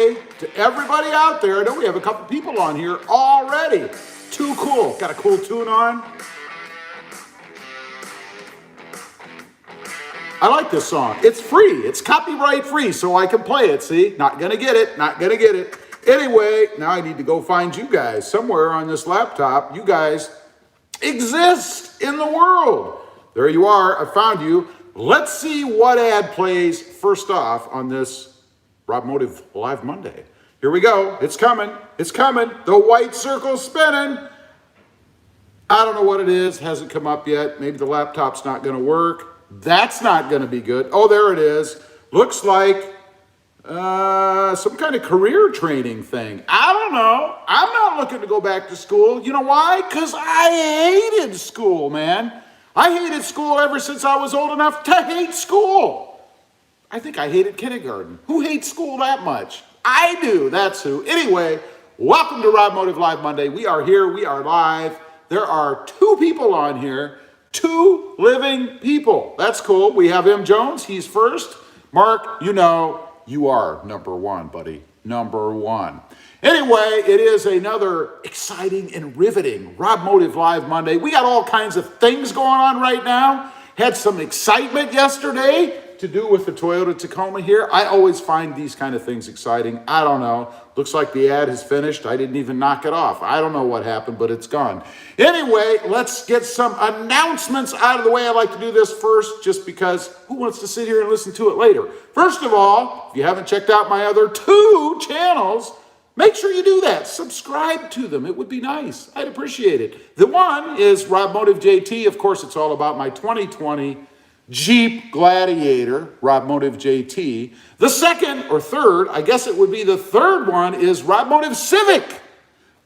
to everybody out there. I know we have a couple people on here already. Too cool. Got a cool tune on. I like this song. It's free. It's copyright free, so I can play it. See? Not gonna get it. Not gonna get it. Anyway, now I need to go find you guys somewhere on this laptop. You guys exist in the world. There you are. I found you. Let's see what ad plays first off on this RobMotive Live Monday. Here we go. It's coming. It's coming. The white circle's spinning. I don't know what it is. Hasn't come up yet. Maybe the laptop's not going to work. That's not going to be good. Oh, there it is. Looks like some kind of career training thing. I don't know. I'm not looking to go back to school. You know why? Because I hated school, man. I hated school ever since I was old enough to hate school. I think I hated kindergarten. Who hates school that much? I do. That's who. Anyway, welcome to RobMotive Live Monday. We are here. We are live. There are two people on here. Two living people. That's cool. We have M. Jones. He's first. Mark, you know, you are number one, buddy. Number one. Anyway, it is another exciting and riveting RobMotive Live Monday. We got all kinds of things going on right now. Had some excitement yesterday to do with the Toyota Tacoma here. I always find these kind of things exciting. I don't know. Looks like the ad has finished. I didn't even knock it off. I don't know what happened, but it's gone. Anyway, let's get some announcements out of the way. I like to do this first just because who wants to sit here and listen to it later? First of all, if you haven't checked out my other two channels, make sure you do that. Subscribe to them. It would be nice. I'd appreciate it. The one is RobMotive JT. Of course, it's all about my 2020 Jeep Gladiator, RobMotive JT. The second or third, I guess it would be the third one, is RobMotive Civic.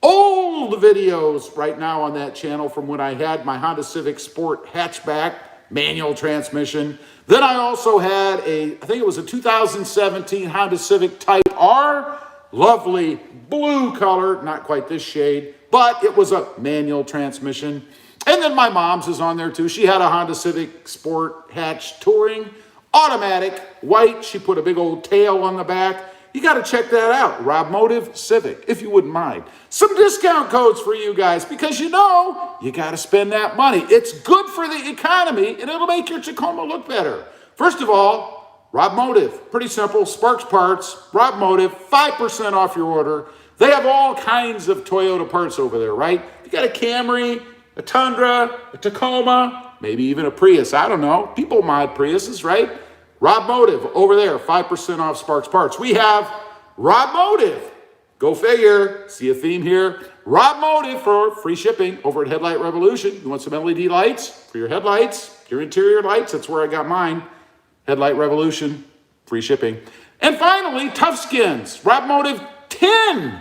Old videos right now on that channel from when I had my Honda Civic Sport hatchback, manual transmission. Then I also had I think it was a 2017 Honda Civic Type R. Lovely blue color, not quite this shade, but it was a manual transmission. And then my mom's is on there too. She had a Honda Civic Sport hatch touring, automatic, white. She put a big old tail on the back. You got to check that out. RobMotive Civic, if you wouldn't mind. Some discount codes for you guys because you know you got to spend that money. It's good for the economy and it'll make your Tacoma look better. First of all, RobMotive, pretty simple. Sparks Parts, RobMotive, 5% off your order. They have all kinds of Toyota parts over there, right? You got a Camry, a Tundra, a Tacoma, maybe even a Prius. I don't know. People mod Priuses, right? RobMotive over there, 5% off Sparks Parts. We have RobMotive. Go figure. See a theme here. RobMotive for free shipping over at Headlight Revolution. You want some LED lights for your headlights, your interior lights? That's where I got mine. Headlight Revolution, free shipping. And finally, Tough Skins. RobMotive 10.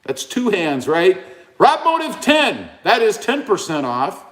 That's two hands, right? RobMotive 10, that is 10% off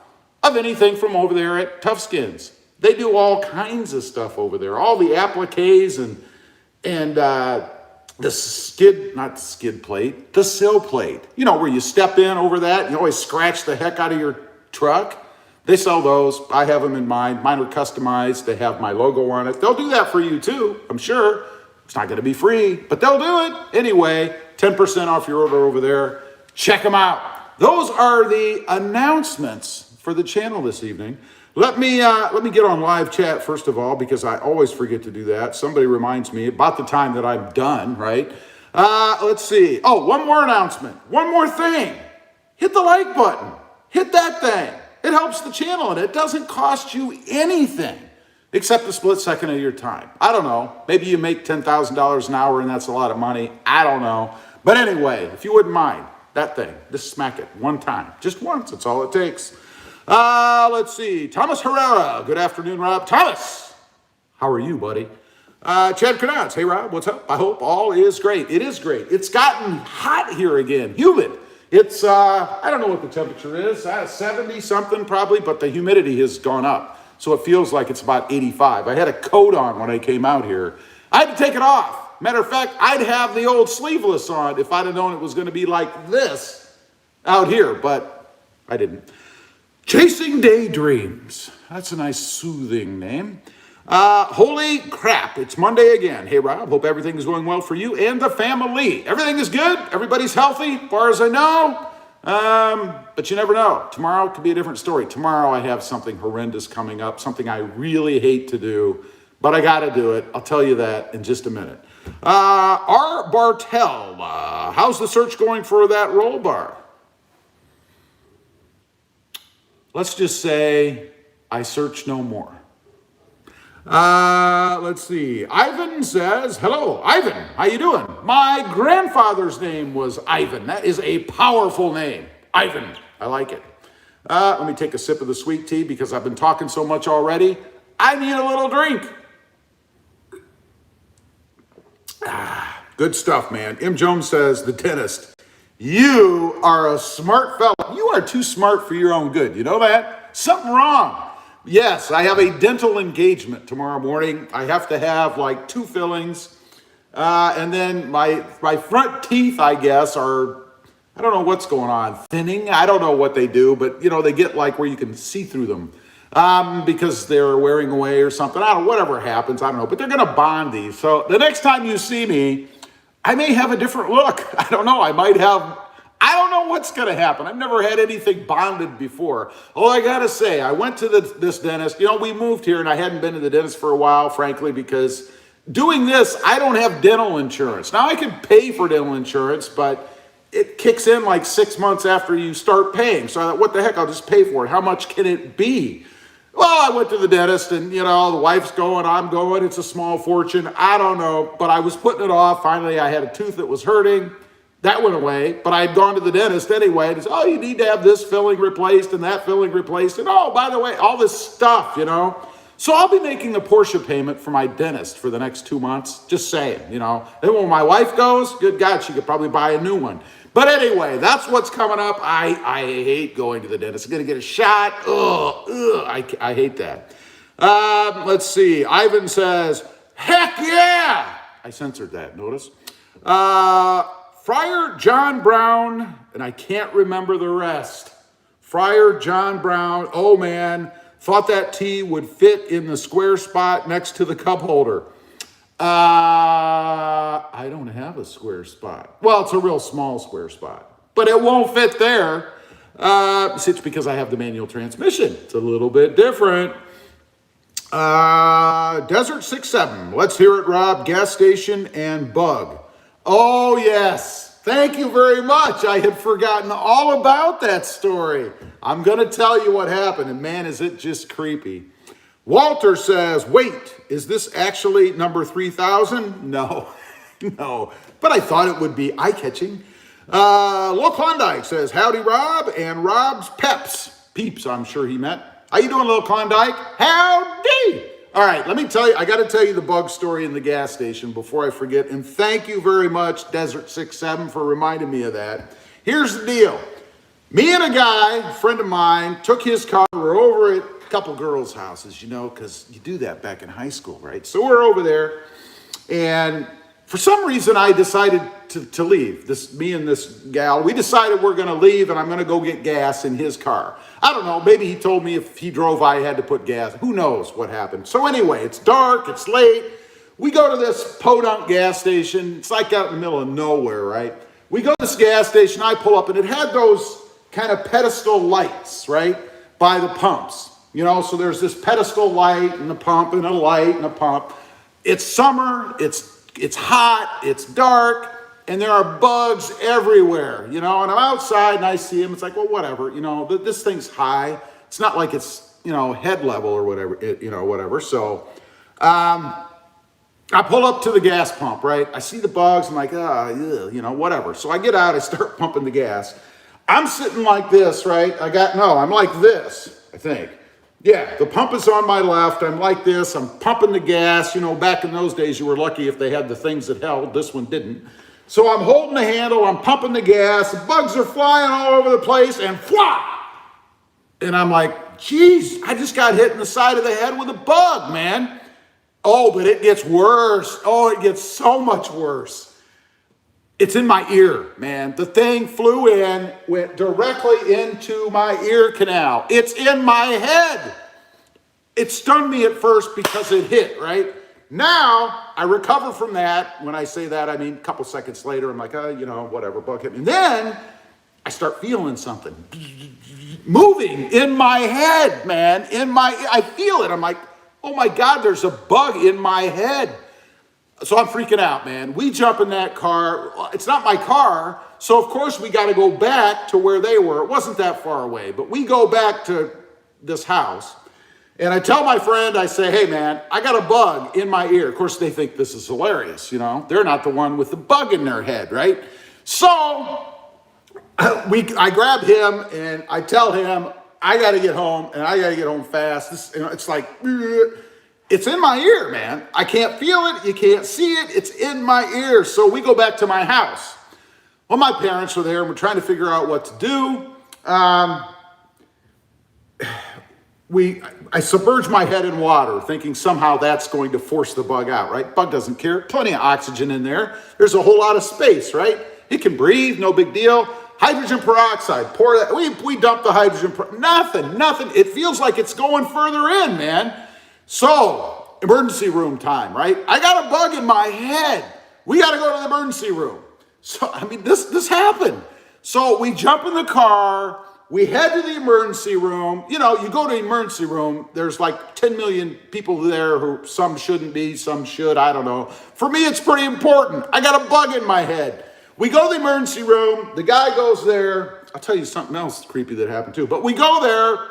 of anything from over there at Tough Skins. They do all kinds of stuff over there. All the appliques and the skid plate, the sill plate. You know, where you step in over that, and you always scratch the heck out of your truck. They sell those. I have them in mine. Mine are customized. They have my logo on it. They'll do that for you too, I'm sure. It's not going to be free, but they'll do it. Anyway, 10% off your order over there. Check them out. Those are the announcements for the channel this evening. Let me get on live chat first of all, because I always forget to do that. Somebody reminds me about the time that I'm done, right? Let's see. Oh, one more announcement. One more thing. Hit the like button. Hit that thing. It helps the channel and it doesn't cost you anything except a split second of your time. I don't know. Maybe you make $10,000 an hour and that's a lot of money. I don't know. But anyway, if you wouldn't mind, that thing, just smack it one time. Just once, that's all it takes. Let's see. Thomas Herrera. Good afternoon, Rob. Thomas, how are you, buddy? Chad Canaz. Hey, Rob, what's up? I hope all is great. It is great. It's gotten hot here again. Humid. It's, I don't know what the temperature is. 70 something probably, but the humidity has gone up. So it feels like it's about 85. I had a coat on when I came out here. I had to take it off. Matter of fact, I'd have the old sleeveless on if I'd have known it was going to be like this out here, but I didn't. Chasing Daydreams. That's a nice soothing name. Holy crap, it's Monday again. Hey, Rob, hope everything is going well for you and the family. Everything is good. Everybody's healthy, as far as I know. But you never know. Tomorrow could be a different story. Tomorrow I have something horrendous coming up, something I really hate to do, but I got to do it. I'll tell you that in just a minute. R. Bartel, how's the search going for that roll bar? Let's just say I search no more. Let's see. Ivan says, hello, Ivan, how you doing? My grandfather's name was Ivan. That is a powerful name. Ivan, I like it. Let me take a sip of the sweet tea because I've been talking so much already. I need a little drink. Good stuff, man. M. Jones says, the dentist, you are a smart fella. You are too smart for your own good. You know that? Something wrong. Yes, I have a dental engagement tomorrow morning. I have to have like 2 fillings. And then my front teeth, I guess, are, I don't know what's going on. Thinning? I don't know what they do, but you know, they get like where you can see through them. Because they're wearing away or something. I don't know, whatever happens, I don't know. But they're going to bond these. So the next time you see me, I may have a different look. I don't know. I don't know what's going to happen. I've never had anything bonded before. Oh, I got to say, I went to this dentist. You know, we moved here and I hadn't been to the dentist for a while, frankly, because doing this, I don't have dental insurance. Now, I can pay for dental insurance, but it kicks in like 6 months after you start paying. So I thought, what the heck, I'll just pay for it. How much can it be? Well, I went to the dentist and, you know, the wife's going, I'm going. It's a small fortune. I don't know, but I was putting it off. Finally, I had a tooth that was hurting. That went away, but I had gone to the dentist anyway. And it's, oh, you need to have this filling replaced and that filling replaced. And oh, by the way, all this stuff, you know. So I'll be making a Porsche payment for my dentist for the next 2 months. Just saying, you know. Then when my wife goes, good God, she could probably buy a new one. But anyway, that's what's coming up. I hate going to the dentist. I'm going to get a shot. I hate that. Let's see. Ivan says, heck yeah. I censored that, notice. Friar John Brown, and I can't remember the rest. Friar John Brown, oh man, thought that tea would fit in the square spot next to the cup holder. I don't have a square spot. Well, it's a real small square spot, but it won't fit there. It's because I have the manual transmission. It's a little bit different. Desert 67. Let's hear it, Rob. Gas station and bug. Oh, yes. Thank you very much. I had forgotten all about that story. I'm going to tell you what happened, and man, is it just creepy. Walter says, wait, is this actually number 3000? No, no, but I thought it would be eye-catching. Lil Klondike says, howdy, Rob, and Rob's peeps, I'm sure he meant. How you doing, Lil Klondike? Howdy! All right, let me tell you, I got to tell you the bug story in the gas station before I forget, and thank you very much, Desert 67, for reminding me of that. Here's the deal. Me and a guy, a friend of mine, took his car. We're over at a couple girls' houses, you know, because you do that back in high school, right? So we're over there, and for some reason, I decided to leave. Me and this gal, we decided we're going to leave, and I'm going to go get gas in his car. I don't know. Maybe he told me if he drove, I had to put gas. Who knows what happened? So anyway, it's dark. It's late. We go to this podunk gas station. It's like out in the middle of nowhere, right? We go to this gas station. I pull up, and it had those kind of pedestal lights, right, by the pumps. You know, so there's this pedestal light and a pump and a light and a pump. It's summer. It's hot. It's dark. And there are bugs everywhere, you know, and I'm outside and I see them. It's like, well, whatever, you know, this thing's high. It's not like it's, you know, head level or whatever, whatever. So I pull up to the gas pump, right? I see the bugs. I'm like, you know, whatever. So I get out. I start pumping the gas. I'm sitting like this, right? I'm like this, I think. Yeah, the pump is on my left. I'm like this. I'm pumping the gas. You know, back in those days, you were lucky if they had the things that held. This one didn't. So I'm holding the handle, I'm pumping the gas, the bugs are flying all over the place, and flop! And I'm like, geez, I just got hit in the side of the head with a bug, man. Oh, but it gets worse. Oh, it gets so much worse. It's in my ear, man. The thing flew in, went directly into my ear canal. It's in my head. it stunned me at first because it hit, right? Now, I recover from that. When I say that, I mean a couple seconds later, I'm like, you know, whatever, bug hit me. And then I start feeling something moving in my head, man. I feel it. I'm like, oh my God, there's a bug in my head. So I'm freaking out, man. We jump in that car. It's not my car. So of course we got to go back to where they were. It wasn't that far away, but we go back to this house. And I tell my friend, I say, hey man, I got a bug in my ear. Of course they think this is hilarious, you know. They're not the one with the bug in their head, right? So I grab him and I tell him, I got to get home and I got to get home fast. It's like, it's in my ear, man. I can't feel it. You can't see it. It's in my ear. So we go back to my house. Well, my parents were there and we're trying to figure out what to do. I submerge my head in water, thinking somehow that's going to force the bug out, right? Bug doesn't care. Plenty of oxygen in there. There's a whole lot of space, right? It can breathe, no big deal. Hydrogen peroxide, pour that. We dump the hydrogen, nothing. It feels like it's going further in, man. So, emergency room time, right? I got a bug in my head. We got to go to the emergency room. So, I mean, this happened. So we jump in the car. We head to the emergency room. You know, you go to the emergency room, there's like 10 million people there who some shouldn't be, some should, I don't know. For me, it's pretty important. I got a bug in my head. We go to the emergency room. The guy goes there. I'll tell you something else creepy that happened too. But we go there,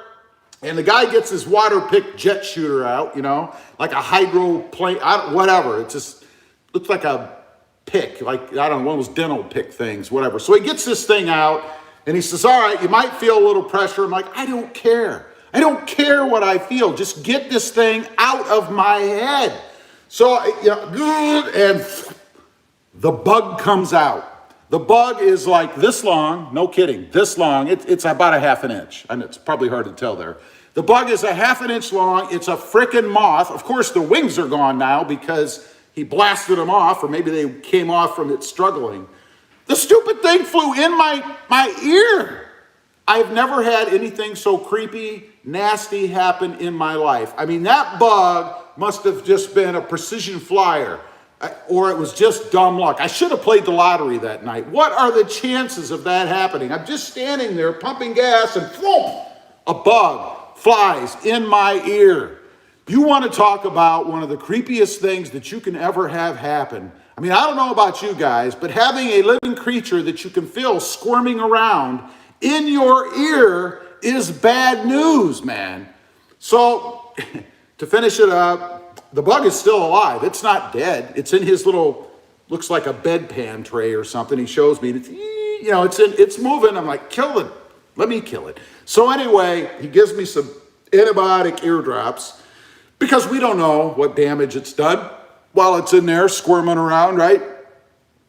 and the guy gets his water pick jet shooter out, you know, like a hydroplane, whatever. It just looks like a pick, like, I don't know, one of those dental pick things, whatever. So he gets this thing out. And he says, all right, you might feel a little pressure. I'm like, I don't care. I don't care what I feel. Just get this thing out of my head. So, you know, and the bug comes out. The bug is like this long, no kidding, this long. It's about a half an inch. And it's probably hard to tell there. The bug is a half an inch long. It's a frickin' moth. Of course, the wings are gone now because he blasted them off, or maybe they came off from it struggling. The stupid thing flew in my ear. I've never had anything so creepy, nasty happen in my life. I mean, that bug must have just been a precision flyer, or it was just dumb luck. I should have played the lottery that night. What are the chances of that happening? I'm just standing there pumping gas and whoop, a bug flies in my ear. You want to talk about one of the creepiest things that you can ever have happen. I mean, I don't know about you guys, but having a living creature that you can feel squirming around in your ear is bad news, man. So, to finish it up, the bug is still alive. It's not dead. It's in his little, looks like a bedpan tray or something. He shows me, it's, you know, it's moving. I'm like, kill it. Let me kill it. So anyway, he gives me some antibiotic eardrops because we don't know what damage it's done while it's in there squirming around, right?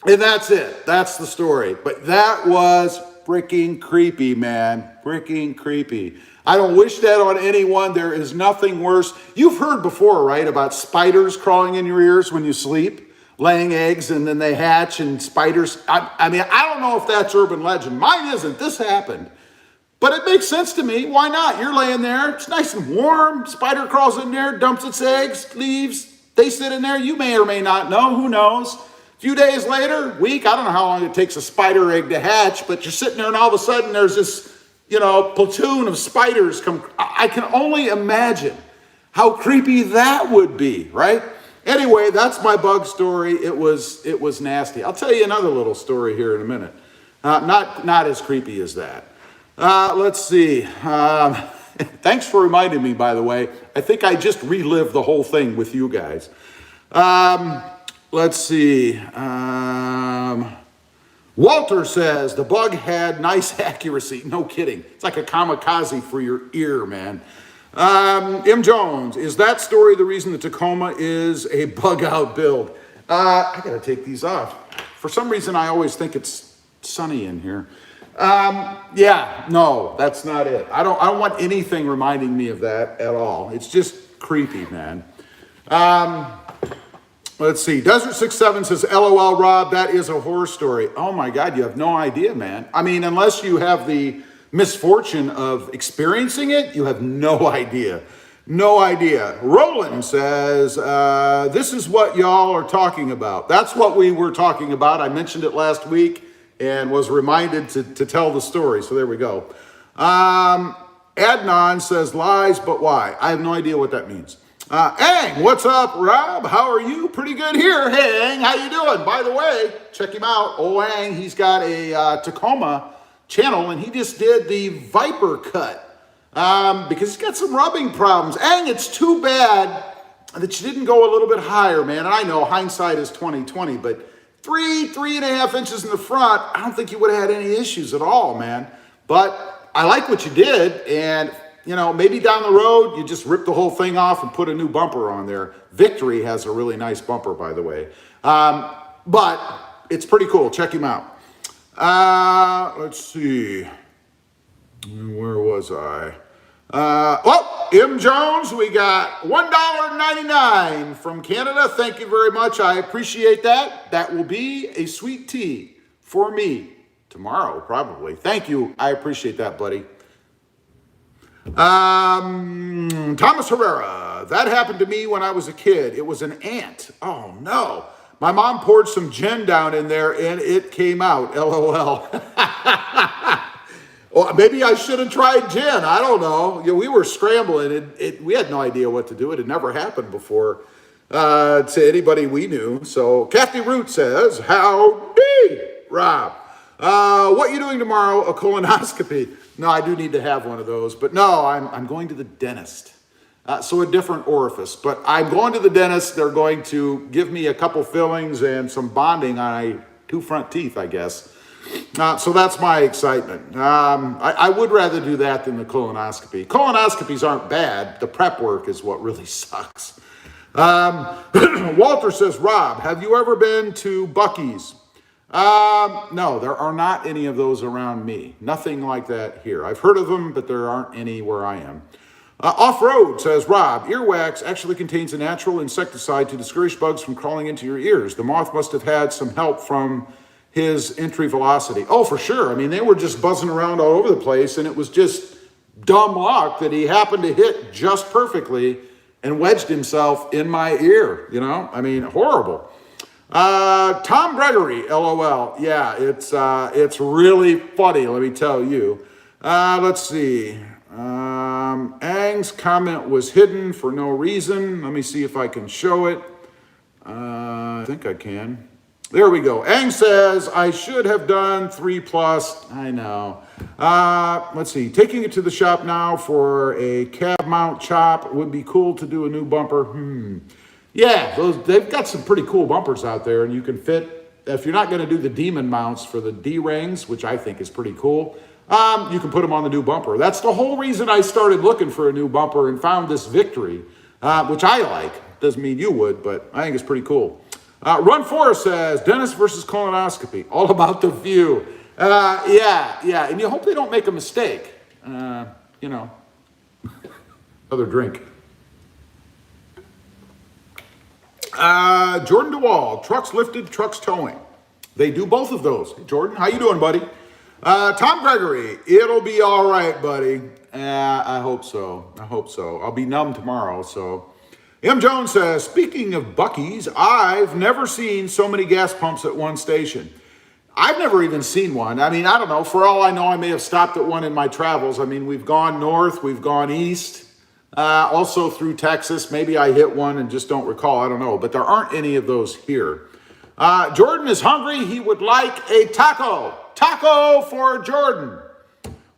And that's it. That's the story. But that was freaking creepy, man. Freaking creepy. I don't wish that on anyone. There is nothing worse. You've heard before, right, about spiders crawling in your ears when you sleep, laying eggs, and then they hatch, and spiders. I mean, I don't know if that's urban legend. Mine isn't. This happened. But it makes sense to me. Why not? You're laying there. It's nice and warm. Spider crawls in there, dumps its eggs, leaves. They sit in there. You may or may not know. Who knows? A few days later, week, I don't know how long it takes a spider egg to hatch, but you're sitting there and all of a sudden there's this, you know, platoon of spiders come. I can only imagine how creepy that would be, right? Anyway, that's my bug story. It was nasty. I'll tell you another little story here in a minute. Not as creepy as that. Let's see. Thanks for reminding me, by the way. I think I just relived the whole thing with you guys. Let's see. Walter says, the bug had nice accuracy. No kidding. It's like a kamikaze for your ear, man. M. Jones, is that story the reason the Tacoma is a bug-out build? I got to take these off. For some reason, I always think it's sunny in here. Yeah, no, that's not it. I don't want anything reminding me of that at all. It's just creepy, man. Let's see. Desert 67 says, LOL, Rob, that is a horror story. Oh my God, you have no idea, man. I mean, unless you have the misfortune of experiencing it, you have no idea. No idea. Roland says, this is what y'all are talking about. That's what we were talking about. I mentioned it last week and was reminded to tell the story. So there we go. Adnan says, lies, but why? I have no idea what that means. Ang, what's up, Rob? How are you? Pretty good here. Hey, Ang, how you doing? By the way, check him out. Oh, Ang, he's got a Tacoma channel, and he just did the Viper cut because he's got some rubbing problems. Ang, it's too bad that you didn't go a little bit higher, man. And I know hindsight is 20/20, but 3.5 inches in the front, I don't think you would have had any issues at all, man. But I like what you did, and you know, maybe down the road, you just rip the whole thing off and put a new bumper on there. Victory has a really nice bumper, by the way. But it's pretty cool. Check him out. Let's see. Where was I? M. Jones, we got $1.99 from Canada. Thank you very much. I appreciate that. That will be a sweet tea for me tomorrow, probably. Thank you. I appreciate that, buddy. Thomas Herrera, that happened to me when I was a kid. It was an ant. Oh no. My mom poured some gin down in there and it came out. LOL. Well, maybe I should have tried gin. I don't know. We were scrambling. We had no idea what to do. It had never happened before to anybody we knew. So Kathy Root says, howdy, Rob. What are you doing tomorrow? A colonoscopy. No, I do need to have one of those, but no, I'm going to the dentist. So a different orifice, but I'm going to the dentist. They're going to give me a couple fillings and some bonding on my 2 front teeth, I guess. So that's my excitement. I would rather do that than the colonoscopy. Colonoscopies aren't bad. The prep work is what really sucks. Walter says, Rob, have you ever been to Buc-ee's? No, there are not any of those around me. Nothing like that here. I've heard of them, but there aren't any where I am. Off-Road says, Rob, earwax actually contains a natural insecticide to discourage bugs from crawling into your ears. The moth must have had some help from his entry velocity. Oh, for sure. I mean, they were just buzzing around all over the place, and it was just dumb luck that he happened to hit just perfectly and wedged himself in my ear, you know? I mean, horrible. Tom Gregory, LOL. Yeah, it's really funny, let me tell you. Let's see. Ang's comment was hidden for no reason. Let me see if I can show it. I think I can. There we go. Ang says, I should have done 3+. I know. Let's see. Taking it to the shop now for a cab mount chop. Would be cool to do a new bumper. Yeah, they've got some pretty cool bumpers out there, and you can fit, if you're not going to do the demon mounts for the D-rings, which I think is pretty cool, you can put them on the new bumper. That's the whole reason I started looking for a new bumper and found this Victory, which I like. Doesn't mean you would, but I think it's pretty cool. Run Forest says, dentist versus colonoscopy, all about the view. Yeah, and you hope they don't make a mistake. You know, another drink. Jordan DeWall, trucks lifted, trucks towing. They do both of those. Hey, Jordan, how you doing, buddy? Tom Gregory, it'll be all right, buddy. I hope so. I'll be numb tomorrow, so. M. Jones says, speaking of Buc-ee's, I've never seen so many gas pumps at one station. I've never even seen one. I mean, I don't know. For all I know, I may have stopped at one in my travels. I mean, we've gone north, we've gone east. Also through Texas. Maybe I hit one and just don't recall. I don't know. But there aren't any of those here. Jordan is hungry. He would like a taco. Taco for Jordan.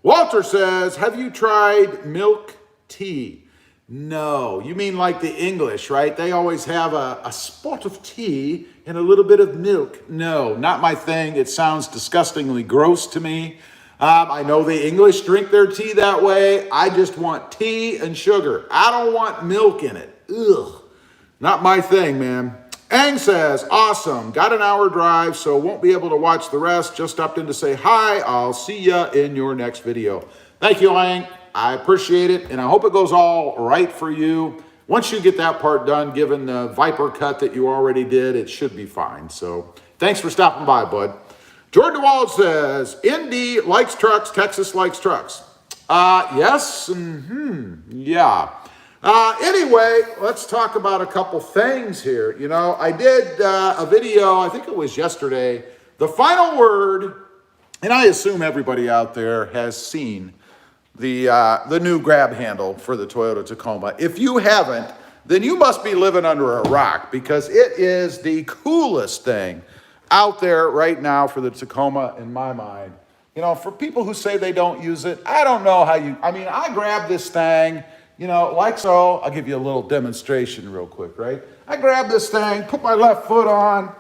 Walter says, have you tried milk tea? No. You mean like the English, right? They always have a spot of tea and a little bit of milk. No, not my thing. It sounds disgustingly gross to me. I know the English drink their tea that way. I just want tea and sugar. I don't want milk in it. Ugh. Not my thing, man. Ang says, awesome. Got an hour drive, so won't be able to watch the rest. Just stopped in to say hi. I'll see ya in your next video. Thank you, Ang. I appreciate it, and I hope it goes all right for you. Once you get that part done, given the Viper cut that you already did, it should be fine. So thanks for stopping by, bud. Jordan DeWald says, Indy likes trucks, Texas likes trucks. Yes, yeah. Anyway, let's talk about a couple things here. You know, I did a video, I think it was yesterday, the final word, and I assume everybody out there has seen the new grab handle for the Toyota Tacoma. If you haven't, then you must be living under a rock, because it is the coolest thing out there right now for the Tacoma in my mind. You know, for people who say they don't use it, I don't know how you, I mean, I grab this thing, you know, like so. I'll give you a little demonstration real quick, right? I grab this thing, put my left foot on,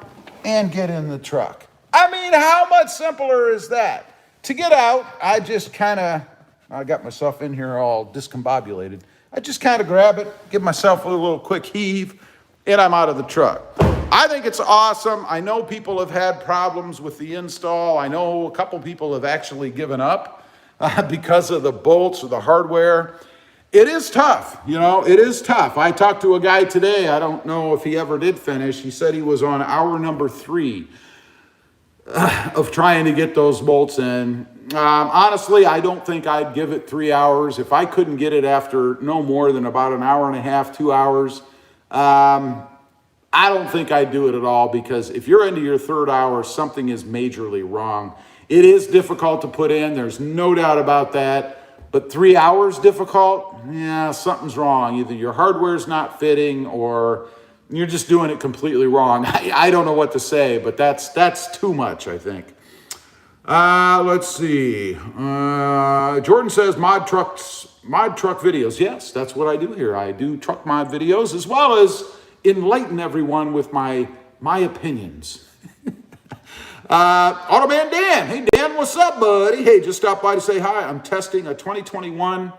and get in the truck. I mean, how much simpler is that? To get out, I just I got myself in here all discombobulated. I just kind of grab it, give myself a little quick heave, and I'm out of the truck. I think it's awesome. I know people have had problems with the install. I know a couple people have actually given up because of the bolts or the hardware. It is tough, you know, it is tough. I talked to a guy today, I don't know if he ever did finish. He said he was on hour number 3 of trying to get those bolts in. Honestly, I don't think I'd give it 3 hours. If I couldn't get it after no more than about an hour and a half, 2 hours, I don't think I'd do it at all, because if you're into your 3rd hour, something is majorly wrong. It is difficult to put in, there's no doubt about that. But 3 hours difficult? Yeah, something's wrong. Either your hardware's not fitting or you're just doing it completely wrong. I don't know what to say, but that's too much, I think. Let's see. Jordan says mod truck videos. Yes, that's what I do here. I do truck mod videos as well as enlighten everyone with my opinions. Automan Dan. Hey, Dan, what's up, buddy? Hey, just stopped by to say hi. I'm testing a 2021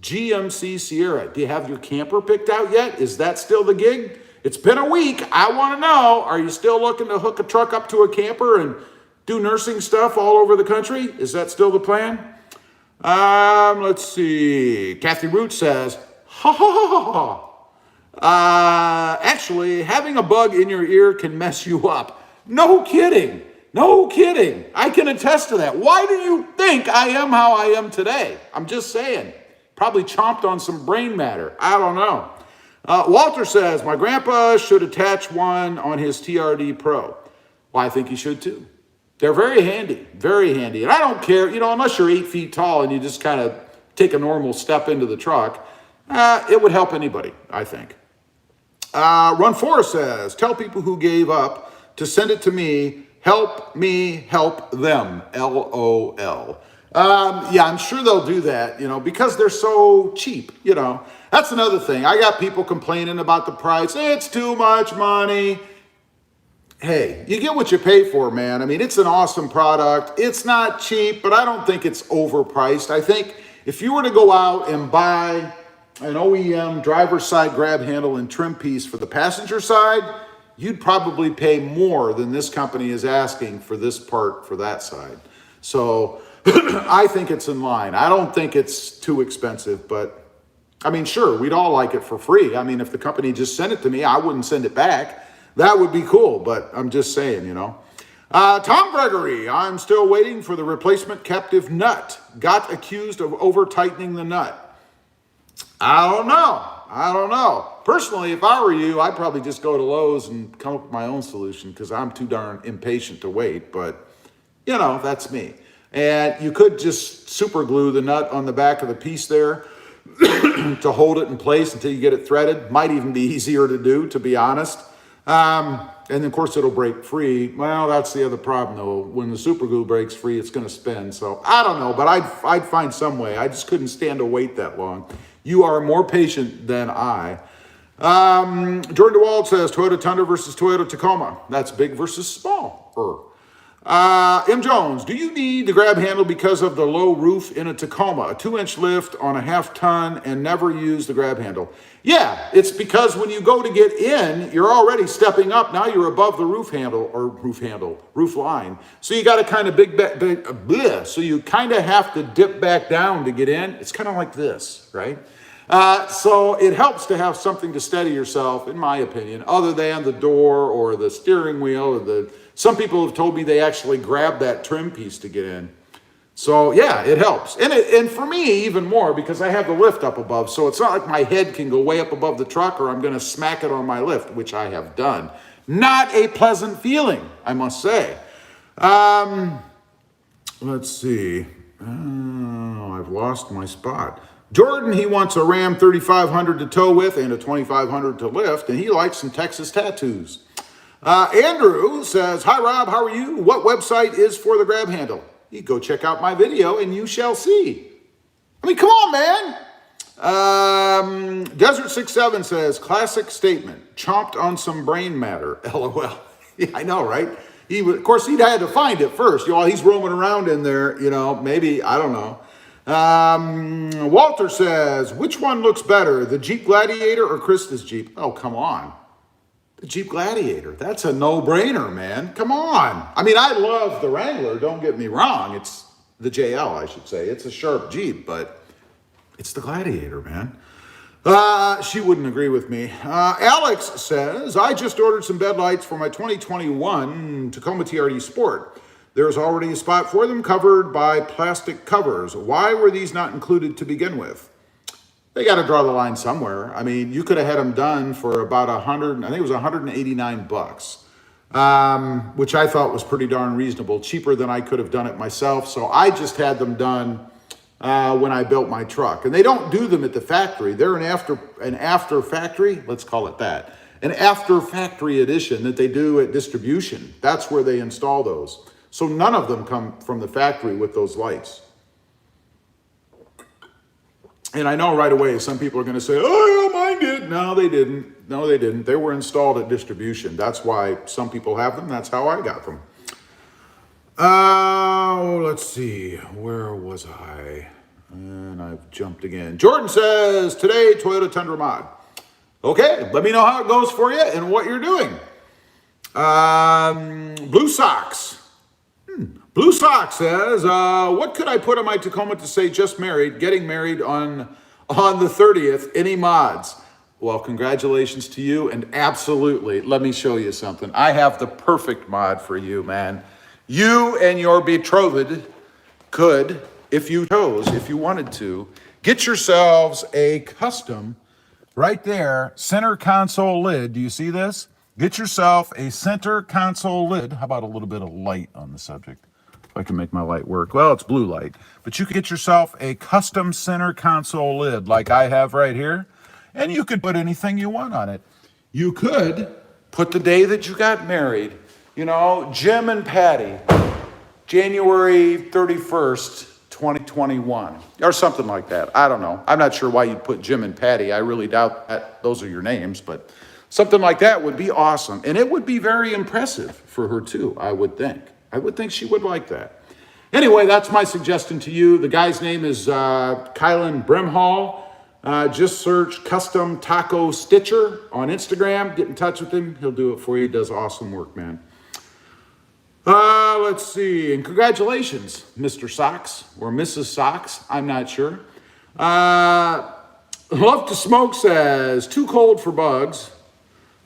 GMC Sierra. Do you have your camper picked out yet? Is that still the gig? It's been a week. I want to know, are you still looking to hook a truck up to a camper and do nursing stuff all over the country? Is that still the plan? Let's see. Kathy Root says, ha ha ha ha. Actually, having a bug in your ear can mess you up. No kidding. No kidding. I can attest to that. Why do you think I am how I am today? I'm just saying. Probably chomped on some brain matter. I don't know. Walter says, my grandpa should attach one on his TRD Pro. Well, I think he should too. They're very handy, very handy. And I don't care, you know, unless you're 8 feet tall and you just kind of take a normal step into the truck, it would help anybody, I think. Run Forest says, tell people who gave up to send it to me. Help me help them. LOL. Yeah, I'm sure they'll do that, you know, because they're so cheap, you know. That's another thing. I got people complaining about the price. It's too much money. Hey, you get what you pay for, man. I mean, it's an awesome product. It's not cheap, but I don't think it's overpriced. I think if you were to go out and buy an OEM driver's side grab handle and trim piece for the passenger side, you'd probably pay more than this company is asking for this part for that side. So I think it's in line. I don't think it's too expensive, but I mean, sure, we'd all like it for free. I mean, if the company just sent it to me, I wouldn't send it back. That would be cool, but I'm just saying, you know. Tom Gregory, I'm still waiting for the replacement captive nut. Got accused of over-tightening the nut. I don't know. Personally, if I were you, I'd probably just go to Lowe's and come up with my own solution because I'm too darn impatient to wait. But, you know, that's me. And you could just super glue the nut on the back of the piece there to hold it in place until you get it threaded. Might even be easier to do, to be honest. And of course it'll break free. Well, that's the other problem though. When the super glue breaks free, it's going to spin. So I don't know, but I'd find some way. I just couldn't stand to wait that long. You are more patient than I. Jordan DeWald says Toyota Tundra versus Toyota Tacoma. That's big versus small. M. Jones, do you need the grab handle because of the low roof in a Tacoma, a 2-inch lift on a half-ton, and never use the grab handle? Yeah, it's because when you go to get in, you're already stepping up. Now you're above the roof line. So you got to kind of so you kind of have to dip back down to get in. It's kind of like this, right? So it helps to have something to steady yourself, in my opinion, other than the door or the steering wheel or some people have told me they actually grab that trim piece to get in. So yeah, it helps. And for me, even more, because I have the lift up above. So it's not like my head can go way up above the truck or I'm going to smack it on my lift, which I have done. Not a pleasant feeling, I must say. Let's see. Oh, I've lost my spot. Jordan, he wants a Ram 3500 to tow with and a 2500 to lift, and he likes some Texas tattoos. Andrew says, hi, Rob, how are you? What website is for the grab handle? You go check out my video and you shall see. I mean, come on, man. Desert67 says, classic statement, chomped on some brain matter, LOL. Yeah, I know, right? Of course, he'd had to find it first. You know, he's roaming around in there, you know, maybe, I don't know. Walter says, which one looks better, the Jeep Gladiator or Krista's Jeep? Oh, come on. The Jeep Gladiator. That's a no-brainer, man. Come on. I mean, I love the Wrangler. Don't get me wrong. It's the JL, I should say. It's a sharp Jeep, but it's the Gladiator, man. She wouldn't agree with me. Alex says, I just ordered some bed lights for my 2021 Tacoma TRD Sport. There's already a spot for them covered by plastic covers. Why were these not included to begin with? They got to draw the line somewhere. I mean, you could have had them done for about I think it was $189, which I thought was pretty darn reasonable, cheaper than I could have done it myself. So I just had them done when I built my truck. And they don't do them at the factory. They're an after factory, let's call it that. An after factory edition that they do at distribution. That's where they install those. So none of them come from the factory with those lights. And I know right away some people are going to say, oh, yeah, mine did. No, they didn't. No, they didn't. They were installed at distribution. That's why some people have them. That's how I got them. Let's see. Where was I? And I've jumped again. Jordan says, today, Toyota Tundra mod. Okay, let me know how it goes for you and what you're doing. Blue Socks. Blue Sock says, what could I put on my Tacoma to say just married, getting married on the 30th? Any mods? Well, congratulations to you. And absolutely, let me show you something. I have the perfect mod for you, man. You and your betrothed could, if you chose, if you wanted to, get yourselves a custom, right there, center console lid. Do you see this? Get yourself a center console lid. How about a little bit of light on the subject? If I can make my light work. Well, it's blue light. But you could get yourself a custom center console lid like I have right here. And you could put anything you want on it. You could put the day that you got married. You know, Jim and Patty, January 31st, 2021. Or something like that. I don't know. I'm not sure why you'd put Jim and Patty. I really doubt that those are your names. But something like that would be awesome. And it would be very impressive for her too, I would think. I would think she would like that. Anyway, that's my suggestion to you. The guy's name is Kylan Brimhall. Just search Custom Taco Stitcher on Instagram. Get in touch with him. He'll do it for you. He does awesome work, man. Let's see. And congratulations, Mr. Socks or Mrs. Socks. I'm not sure. Love to Smoke says, too cold for bugs.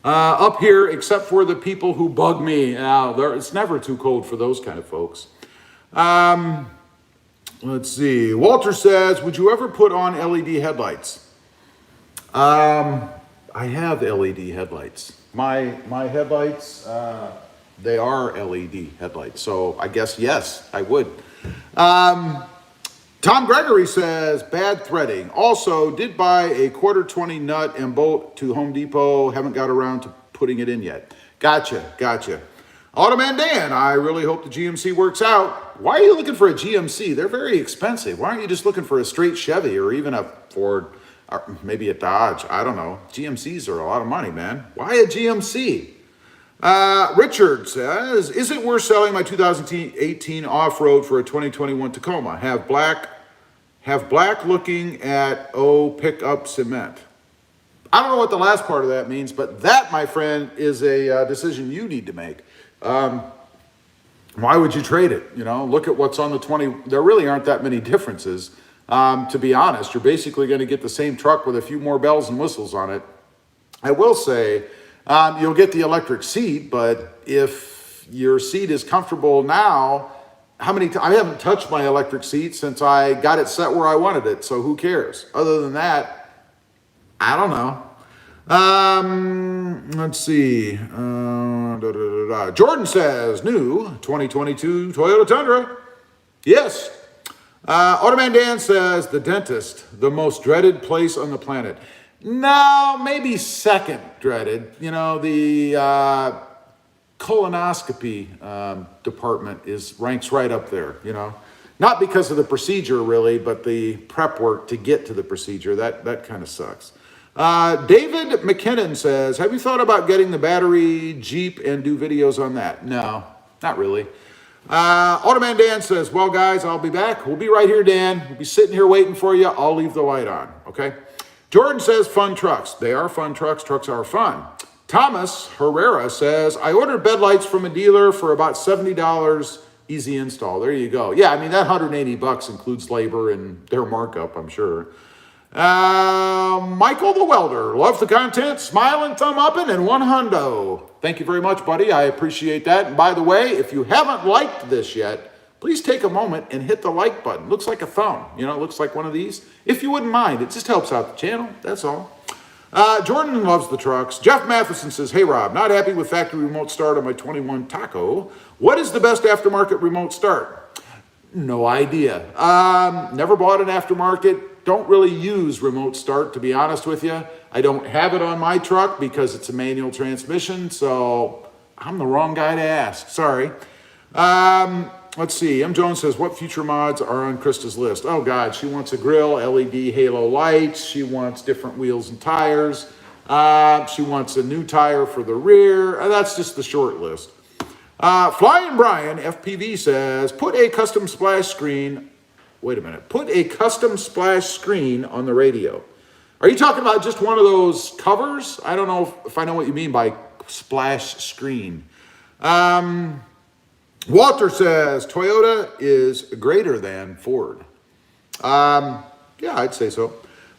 Up here, except for the people who bug me. It's never too cold for those kind of folks. Let's see. Walter says, would you ever put on LED headlights? I have LED headlights. My headlights, they are LED headlights. So I guess, yes, I would. Tom Gregory says, bad threading. Also, did buy a 1/4-20 nut and bolt to Home Depot. Haven't got around to putting it in yet. Gotcha. Automan Dan, I really hope the GMC works out. Why are you looking for a GMC? They're very expensive. Why aren't you just looking for a straight Chevy or even a Ford or maybe a Dodge? I don't know. GMCs are a lot of money, man. Why a GMC? Richard says, is it worth selling my 2018 off-road for a 2021 Tacoma? Have black looking at, pick up cement. I don't know what the last part of that means, but that, my friend, is a decision you need to make. Why would you trade it? You know, look at what's on the 20. There really aren't that many differences. To be honest, you're basically going to get the same truck with a few more bells and whistles on it. I will say, you'll get the electric seat, but if your seat is comfortable now, I haven't touched my electric seat since I got it set where I wanted it, so who cares? Other than that, I don't know. Let's see. Jordan says, new 2022 Toyota Tundra. Yes. Automan Dan says, the dentist, the most dreaded place on the planet. No, maybe second dreaded. You know, the colonoscopy department ranks right up there, you know. Not because of the procedure, really, but the prep work to get to the procedure. That kind of sucks. David McKinnon says, have you thought about getting the battery Jeep and do videos on that? No, not really. Automan Dan says, well, guys, I'll be back. We'll be right here, Dan. We'll be sitting here waiting for you. I'll leave the light on, okay? Jordan says, fun trucks. They are fun trucks. Trucks are fun. Thomas Herrera says, I ordered bed lights from a dealer for about $70, easy install. There you go. Yeah, I mean, that $180 includes labor and their markup, I'm sure. Michael the Welder, love the content, smiling, thumb upping, and one hundo. Thank you very much, buddy. I appreciate that. And by the way, if you haven't liked this yet, please take a moment and hit the like button. Looks like a thumb. You know, it looks like one of these. If you wouldn't mind, it just helps out the channel. That's all. Jordan loves the trucks. Jeff Matheson says, hey, Rob, not happy with factory remote start on my 21 Taco. What is the best aftermarket remote start? No idea. Never bought an aftermarket. Don't really use remote start, to be honest with you. I don't have it on my truck because it's a manual transmission, so I'm the wrong guy to ask. Sorry. Let's see. M. Jones says, what future mods are on Krista's list? Oh, God, she wants a grill, LED halo lights. She wants different wheels and tires. She wants a new tire for the rear. That's just the short list. Flying Brian, FPV, says, put a custom splash screen. Wait a minute. Put a custom splash screen on the radio. Are you talking about just one of those covers? I don't know if I know what you mean by splash screen. Walter says, Toyota is greater than Ford. Yeah, I'd say so.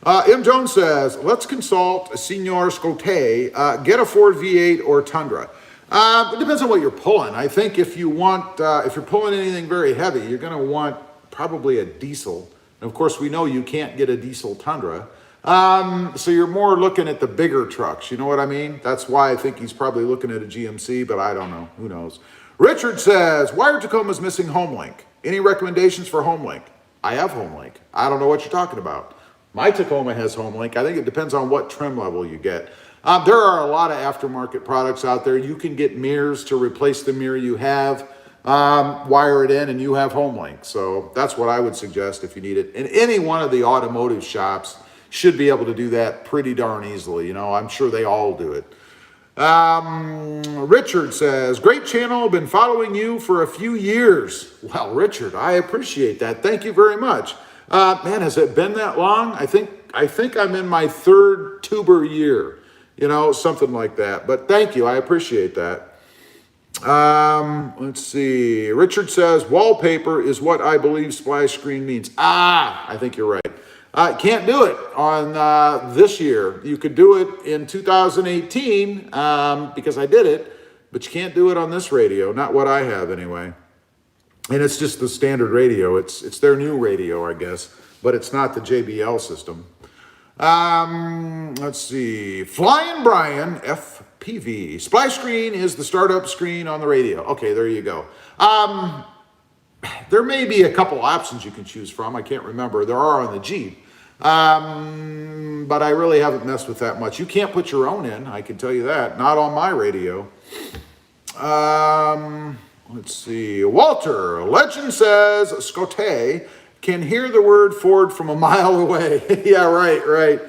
M. Jones says, let's consult Senor Scote, get a Ford V8 or Tundra. It depends on what you're pulling. I think if you want, if you're pulling anything very heavy, you're going to want probably a diesel. And of course, we know you can't get a diesel Tundra. So you're more looking at the bigger trucks. You know what I mean? That's why I think he's probably looking at a GMC, but I don't know. Who knows? Richard says, why are Tacomas missing Homelink? Any recommendations for Homelink? I have Homelink. I don't know what you're talking about. My Tacoma has Homelink. I think it depends on what trim level you get. There are a lot of aftermarket products out there. You can get mirrors to replace the mirror you have. Wire it in and you have Homelink. So that's what I would suggest if you need it. And any one of the automotive shops should be able to do that pretty darn easily. You know, I'm sure they all do it. Richard says, great channel, been following you for a few years. Well, Richard, I appreciate that. Thank you very much. Man, has it been that long? I think I'm in my third tuber year, you know, something like that. But thank you. I appreciate that. Let's see. Richard says, wallpaper is what I believe splash screen means. I think you're right. Can't do it on this year. You could do it in 2018 because I did it, but you can't do it on this radio. Not what I have anyway. And it's just the standard radio. It's their new radio, I guess, but it's not the JBL system. Let's see. Flying Brian, FPV. Splash screen is the startup screen on the radio. Okay, there you go. There may be a couple options you can choose from. I can't remember. There are on the Jeep. But I really haven't messed with that much. You can't put your own in, I can tell you that. Not on my radio. Let's see. Walter, legend says, Scote can hear the word Ford from a mile away. Yeah, right.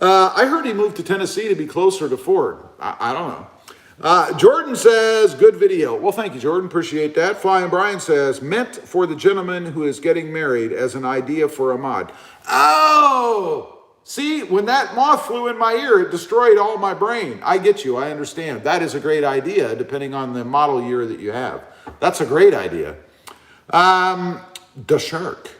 I heard he moved to Tennessee to be closer to Ford. I don't know. Jordan says, good video. Well, thank you, Jordan. Appreciate that. Flying Brian says, meant for the gentleman who is getting married as an idea for a mod. Oh, see, when that moth flew in my ear, it destroyed all my brain. I get you. I understand. That is a great idea, depending on the model year that you have. That's a great idea. The Shark.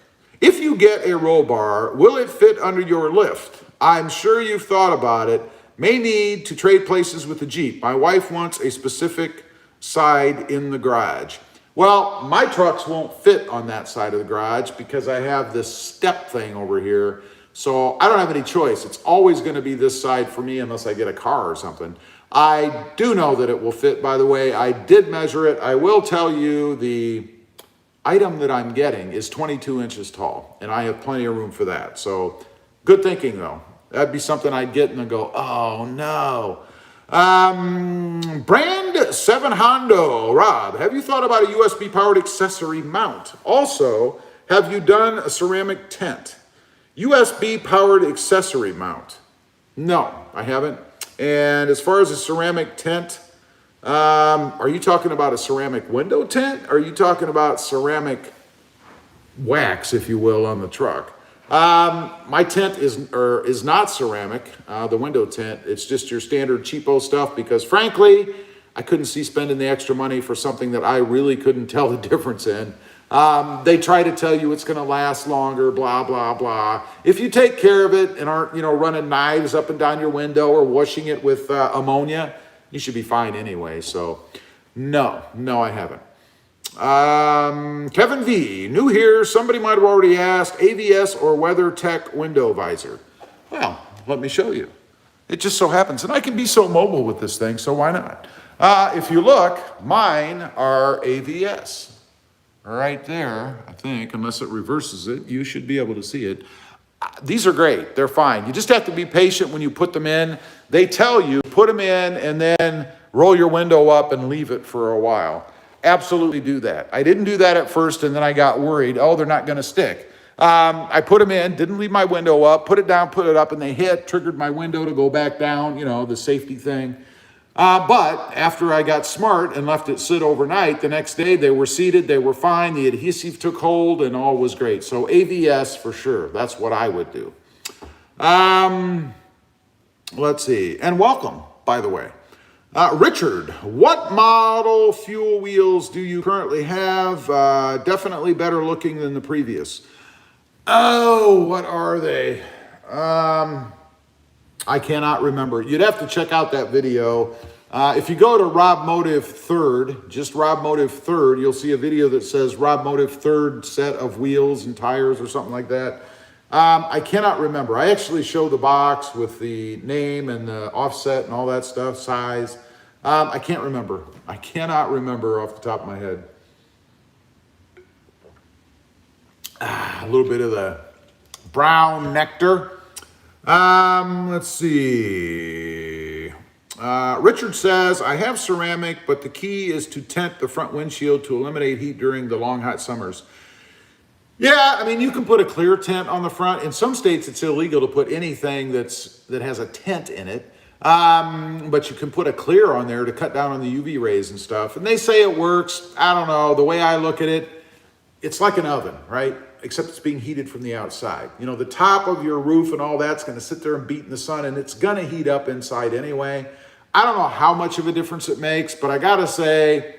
If you get a roll bar, will it fit under your lift? I'm sure you've thought about it. May need to trade places with the Jeep. My wife wants a specific side in the garage. Well, my trucks won't fit on that side of the garage because I have this step thing over here. So I don't have any choice. It's always going to be this side for me unless I get a car or something. I do know that it will fit, by the way. I did measure it. I will tell you the item that I'm getting is 22 inches tall, and I have plenty of room for that. So good thinking, though. That'd be something I'd get and I'd go, oh, no. Brand 7 Hondo. Rob, have you thought about a USB-powered accessory mount? Also, have you done a ceramic tent? USB-powered accessory mount. No, I haven't. And as far as a ceramic tent, are you talking about a ceramic window tent? Or are you talking about ceramic wax, if you will, on the truck? My tent is not ceramic, the window tent. It's just your standard cheapo stuff because, frankly, I couldn't see spending the extra money for something that I really couldn't tell the difference in. They try to tell you it's going to last longer, blah, blah, blah. If you take care of it and aren't, running knives up and down your window or washing it with ammonia, you should be fine anyway. So, no, I haven't. Kevin V, new here. Somebody might have already asked, AVS or WeatherTech window visor. Well, let me show you. It just so happens, and I can be so mobile with this thing, so why not? If you look, mine are AVS. Right there, I think, unless it reverses it, you should be able to see it. These are great. They're fine. You just have to be patient when you put them in. They tell you, put them in and then roll your window up and leave it for a while. Absolutely do that. I didn't do that at first, and then I got worried. Oh, they're not going to stick. I put them in, didn't leave my window up, put it down, put it up, and they triggered my window to go back down, the safety thing. But after I got smart and left it sit overnight, the next day they were seated, they were fine, the adhesive took hold, and all was great. So AVS for sure. That's what I would do. Let's see. And welcome, by the way. Richard, what model fuel wheels do you currently have? Definitely better looking than the previous. Oh, what are they? I cannot remember. You'd have to check out that video. If you go to RobMotive third, just RobMotive third, you'll see a video that says RobMotive third set of wheels and tires or something like that. I cannot remember. I actually show the box with the name and the offset and all that stuff, size. I can't remember. I cannot remember off the top of my head. A little bit of the brown nectar. Let's see. Richard says, I have ceramic, but the key is to tent the front windshield to eliminate heat during the long, hot summers. Yeah, I mean, you can put a clear tent on the front. In some states, it's illegal to put anything that has a tent in it. But you can put a clear on there to cut down on the UV rays and stuff. And they say it works. I don't know. The way I look at it, it's like an oven, right? Except it's being heated from the outside. The top of your roof and all that's going to sit there and beat in the sun, and it's going to heat up inside anyway. I don't know how much of a difference it makes, but I got to say,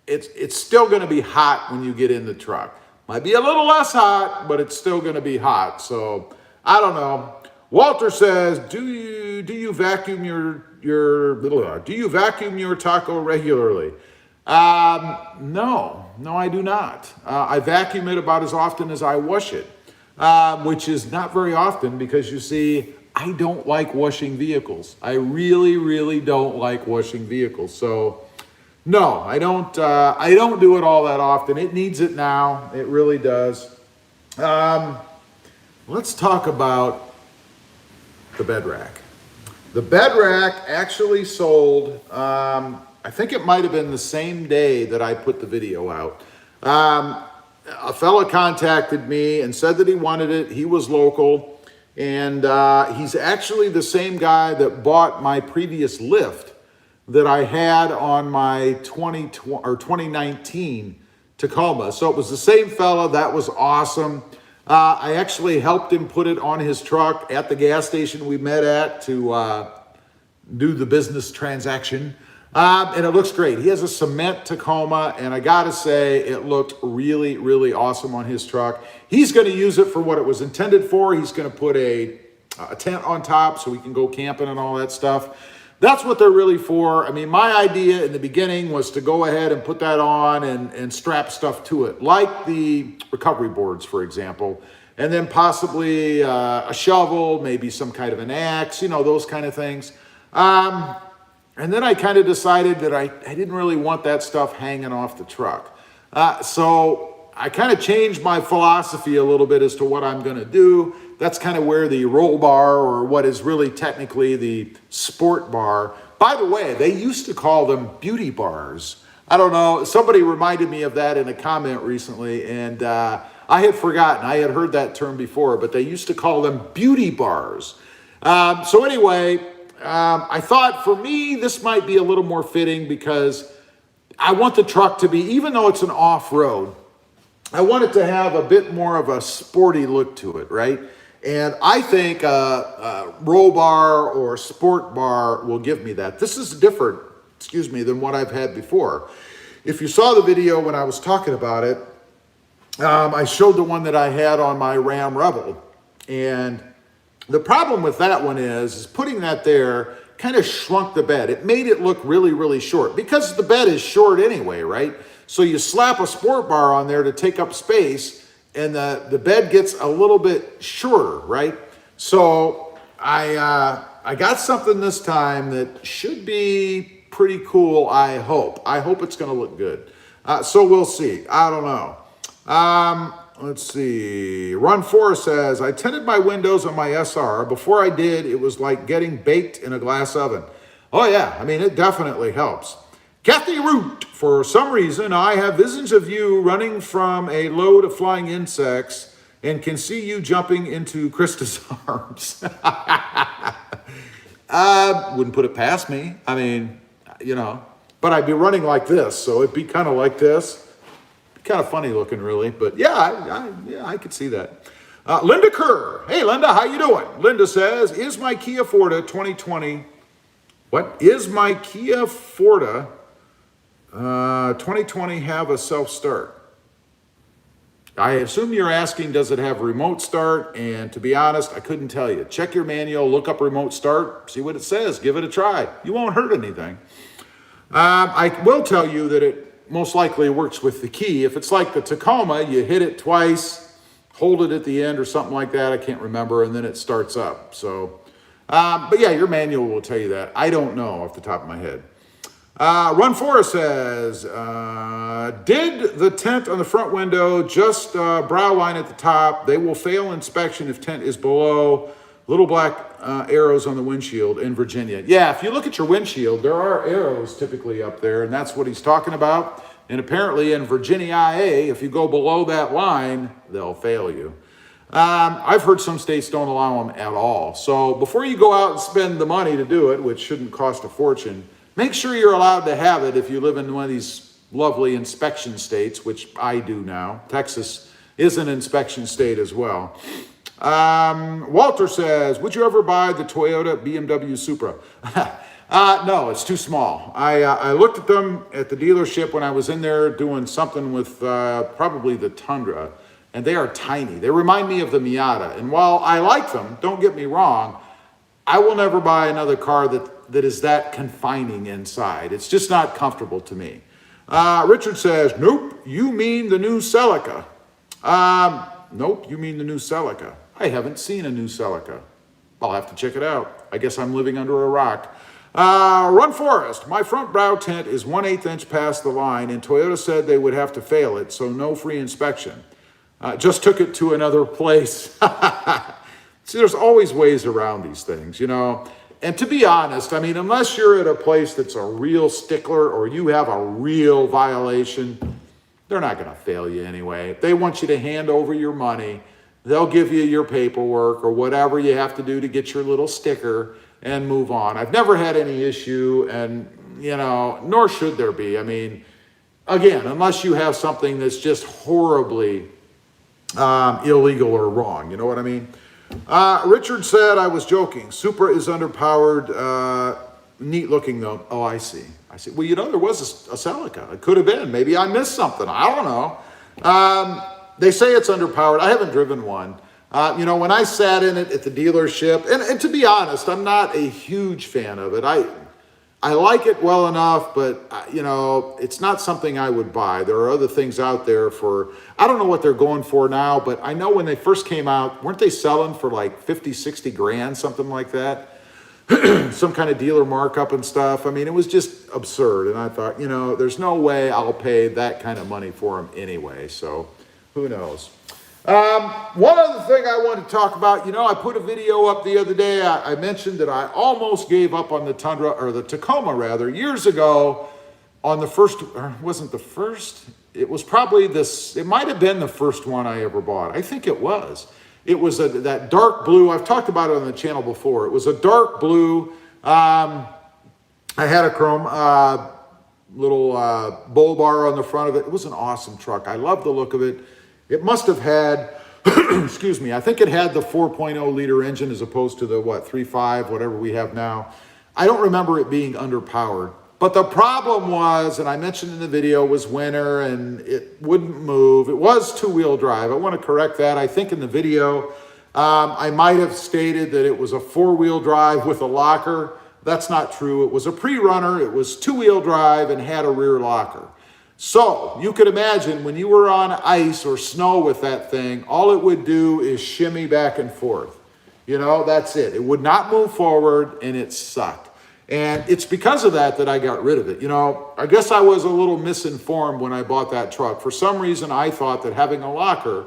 it's still going to be hot when you get in the truck. Might be a little less hot, but it's still going to be hot. So I don't know. Walter says, do you vacuum your taco regularly? No, I do not. I vacuum it about as often as I wash it, which is not very often because you see, I don't like washing vehicles. I really, really don't like washing vehicles. So no, I don't do it all that often. It needs it now. It really does. Let's talk about the bed rack. The bed rack actually sold, I think it might have been the same day that I put the video out. A fella contacted me and said that he wanted it. He was local, and he's actually the same guy that bought my previous lift that I had on my 2019 Tacoma. So it was the same fella. That was awesome. I actually helped him put it on his truck at the gas station we met at to do the business transaction. And it looks great. He has a cement Tacoma, and I gotta say, it looked really, really awesome on his truck. He's gonna use it for what it was intended for. He's gonna put a tent on top so we can go camping and all that stuff. that's what they're really for. I mean, my idea in the beginning was to go ahead and put that on and strap stuff to it, like the recovery boards, for example, and then possibly a shovel, maybe some kind of an axe, you know, those kind of things. And then I kind of decided that I didn't really want that stuff hanging off the truck. So I kind of changed my philosophy a little bit as to what I'm going to do. That's kind of where the roll bar, or what is really technically the sport bar. By the way, they used to call them beauty bars. I don't know. Somebody reminded me of that in a comment recently, and I had forgotten. I had heard that term before, but they used to call them beauty bars. So anyway, I thought for me, this might be a little more fitting because I want the truck to be, even though it's an off-road, I want it to have a bit more of a sporty look to it, right? And I think a roll bar or sport bar will give me that. This is different, than what I've had before. If you saw the video when I was talking about it, I showed the one that I had on my Ram Rebel. And the problem with that one is putting that there kind of shrunk the bed. It made it look really, really short because the bed is short anyway, right? So you slap a sport bar on there to take up space, and the bed gets a little bit shorter, right? So I got something this time that should be pretty cool, I hope. I hope it's going to look good. So we'll see. I don't know. Let's see. Run 4 says, I tinted my windows on my SR. Before I did, it was like getting baked in a glass oven. Oh, yeah. I mean, it definitely helps. Kathy Root, for some reason, I have visions of you running from a load of flying insects and can see you jumping into Krista's arms. Wouldn't put it past me. I mean, you know, but I'd be running like this, so it'd be kind of like this. Kind of funny looking, really, but yeah, I could see that. Linda Kerr. Hey, Linda, how you doing? Linda says, is my Kia Forte 2020, what? Is my Kia Forte 2020 have a self-start? I assume you're asking, does it have remote start? And to be honest, I couldn't tell you. Check your manual, look up remote start, see what it says, give it a try. You won't hurt anything. I will tell you that it most likely works with the key. If it's like the Tacoma, you hit it twice, hold it at the end or something like that, I can't remember, and then it starts up. So, but yeah, your manual will tell you that. I don't know off the top of my head. Run 4 says, did the tent on the front window, just brow line at the top. They will fail inspection if tent is below. Little black arrows on the windshield in Virginia. Yeah, if you look at your windshield, there are arrows typically up there, and that's what he's talking about. And apparently in Virginia IA, if you go below that line, they'll fail you. I've heard some states don't allow them at all. So before you go out and spend the money to do it, which shouldn't cost a fortune, make sure you're allowed to have it if you live in one of these lovely inspection states, which I do now. Texas is an inspection state as well. Walter says, would you ever buy the Toyota BMW Supra? No, it's too small. I looked at them at the dealership when I was in there doing something with probably the Tundra, and they are tiny. They remind me of the Miata. And while I like them, don't get me wrong, I will never buy another car that is that confining inside. It's just not comfortable to me. Richard says, nope, you mean the new Celica. Nope, you mean the new Celica. I haven't seen a new Celica. I'll have to check it out. I guess I'm living under a rock. Run Forest. My front brow tent is 1/8 inch past the line, and Toyota said they would have to fail it, so no free inspection. Just took it to another place. See, there's always ways around these things, you know. And to be honest, I mean, unless you're at a place that's a real stickler or you have a real violation, they're not going to fail you anyway. They want you to hand over your money. They'll give you your paperwork or whatever you have to do to get your little sticker and move on. I've never had any issue, and, you know, nor should there be. I mean, again, unless you have something that's just horribly illegal or wrong. You know what I mean? Richard said, I was joking. Supra is underpowered. Neat looking though. Oh, I see. Well, you know, there was a Celica. It could have been. Maybe I missed something. I don't know. They say it's underpowered. I haven't driven one. You know, when I sat in it at the dealership, and to be honest, I'm not a huge fan of it. I like it well enough, but you know, it's not something I would buy. There are other things out there for, I don't know what they're going for now, but I know when they first came out, weren't they selling for like 50, 60 grand, something like that? Some kind of dealer markup and stuff. I mean, it was just absurd. And I thought, you know, there's no way I'll pay that kind of money for them anyway. So who knows? One other thing I want to talk about, you know, I put a video up the other day. I mentioned that I almost gave up on the Tundra, or the Tacoma rather, years ago on the first, or it wasn't the first, it was probably this, it might have been the first one I ever bought. I think it was. It was that dark blue. I've talked about it on the channel before. It was a dark blue. I had a chrome little bull bar on the front of it. It was an awesome truck. I love the look of it. It must have had, excuse me, I think it had the 4.0 liter engine as opposed to the, what, 3.5, whatever we have now. I don't remember it being underpowered. But the problem was, and I mentioned in the video, was winter and it wouldn't move. It was two-wheel drive. I want to correct that. I think in the video, I might have stated that it was a four-wheel drive with a locker. That's not true. It was a pre-runner. It was two-wheel drive and had a rear locker. So you could imagine when you were on ice or snow with that thing, all it would do is shimmy back and forth. You know, that's it. It would not move forward and it sucked. And it's because of that that I got rid of it. You know, I guess I was a little misinformed when I bought that truck. For some reason, I thought that having a locker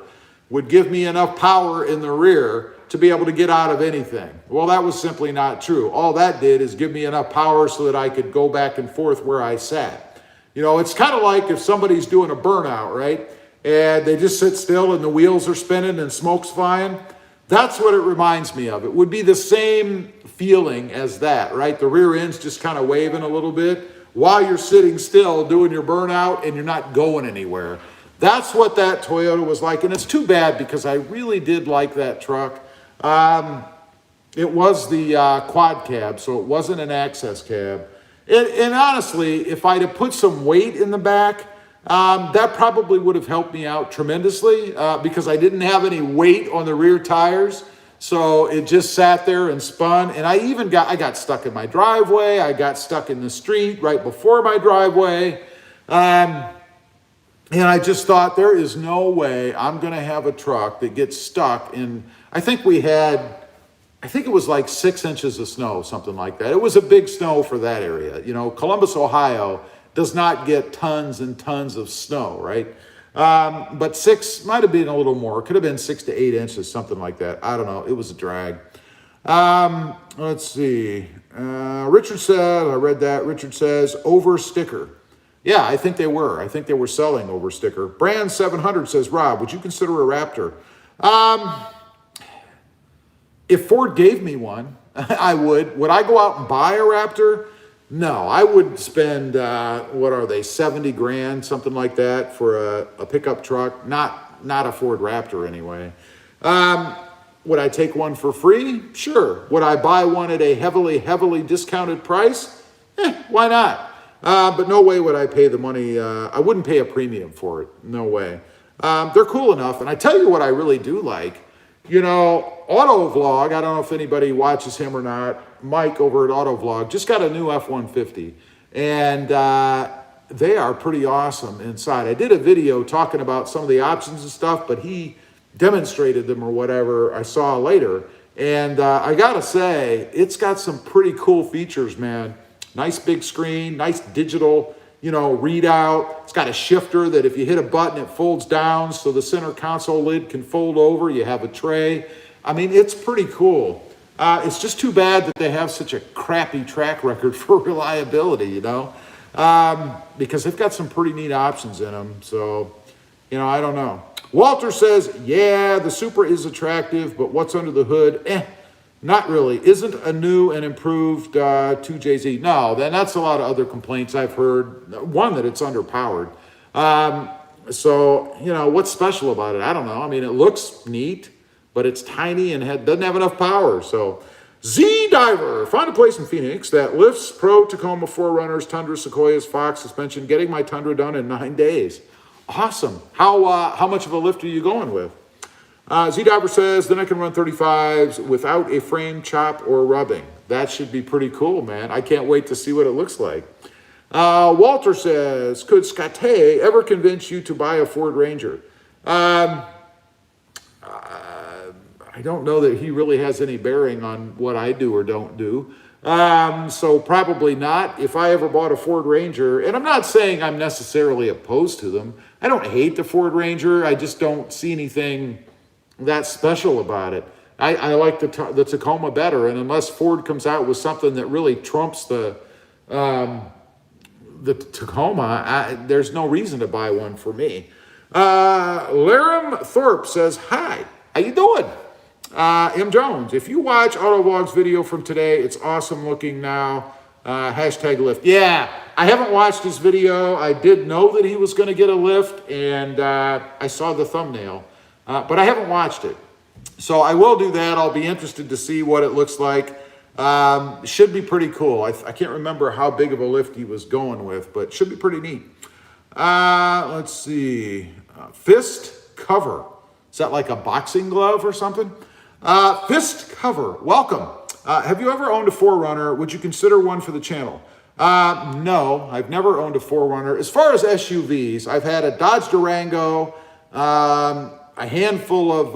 would give me enough power in the rear to be able to get out of anything. Well, that was simply not true. All that did is give me enough power so that I could go back and forth where I sat. You know, it's kind of like if somebody's doing a burnout, right? And they just sit still and the wheels are spinning and smoke's flying. That's what it reminds me of. It would be the same feeling as that, right? The rear end's just kind of waving a little bit while you're sitting still doing your burnout and you're not going anywhere. That's what that Toyota was like. And it's too bad because I really did like that truck. It was the quad cab, so it wasn't an access cab. And honestly, if I'd have put some weight in the back, that probably would have helped me out tremendously because I didn't have any weight on the rear tires. So it just sat there and spun. And I got stuck in my driveway. I got stuck in the street right before my driveway. And I just thought there is no way I'm going to have a truck that gets stuck in, I think it was like 6 inches of snow, something like that. It was a big snow for that area. You know, Columbus, Ohio does not get tons and tons of snow, right? But 6 might have been a little more. It could have been 6 to 8 inches, something like that. I don't know. It was a drag. Let's see. Richard said, I read that. Richard says, over sticker. Yeah, I think they were. I think they were selling over sticker. Brand 700 says, Rob, would you consider a Raptor? If Ford gave me one, I would. Would I go out and buy a Raptor? No, I would spend, what are they, 70 grand, something like that for a pickup truck. Not a Ford Raptor anyway. Would I take one for free? Sure. Would I buy one at a heavily discounted price? Why not? But no way would I pay the money. I wouldn't pay a premium for it. No way. They're cool enough. And I tell you what I really do like. You know, Autovlog, I don't know if anybody watches him or not, Mike over at Autovlog, just got a new F-150. And they are pretty awesome inside. I did a video talking about some of the options and stuff, but he demonstrated them or whatever I saw later. And I gotta say, it's got some pretty cool features, man. Nice big screen, nice digital, you know, readout. It's got a shifter that if you hit a button, it folds down so the center console lid can fold over. You have a tray. I mean, it's pretty cool. It's just too bad that they have such a crappy track record for reliability, you know, because they've got some pretty neat options in them. So, you know, I don't know. Walter says, yeah, the Supra is attractive, but what's under the hood? Not really. Isn't a new and improved 2JZ. No, then that's a lot of other complaints I've heard. One, that it's underpowered. So, you know, what's special about it? I don't know. I mean, it looks neat, but it's tiny and doesn't have enough power. So, Z-Diver. Find a place in Phoenix that lifts Pro, Tacoma, 4Runners, Tundra, Sequoias, Fox, suspension. Getting my Tundra done in 9 days. Awesome. How much of a lift are you going with? Z-Diver says, then I can run 35s without a frame chop or rubbing. that should be pretty cool, man. I can't wait to see what it looks like. Walter says, could Scate ever convince you to buy a Ford Ranger? I don't know that he really has any bearing on what I do or don't do. So probably not. If I ever bought a Ford Ranger, and I'm not saying I'm necessarily opposed to them. I don't hate the Ford Ranger. I just don't see anything that special about it. I like the Tacoma better. And unless Ford comes out with something that really trumps the Tacoma, there's no reason to buy one for me. Laram Thorpe says, hi, how you doing? M. Jones, if you watch Autovlog's video from today, it's awesome looking now. Hashtag lift. Yeah, I haven't watched his video. I did know that he was going to get a lift, and I saw the thumbnail, but I haven't watched it. So I will do that. I'll be interested to see what it looks like. Should be pretty cool. I can't remember how big of a lift he was going with, but should be pretty neat. Let's see. Fist cover. Is that like a boxing glove or something? Fist cover. Welcome. Have you ever owned a 4Runner? Would you consider one for the channel? No, I've never owned a 4Runner. As far as SUVs, I've had a Dodge Durango, a handful of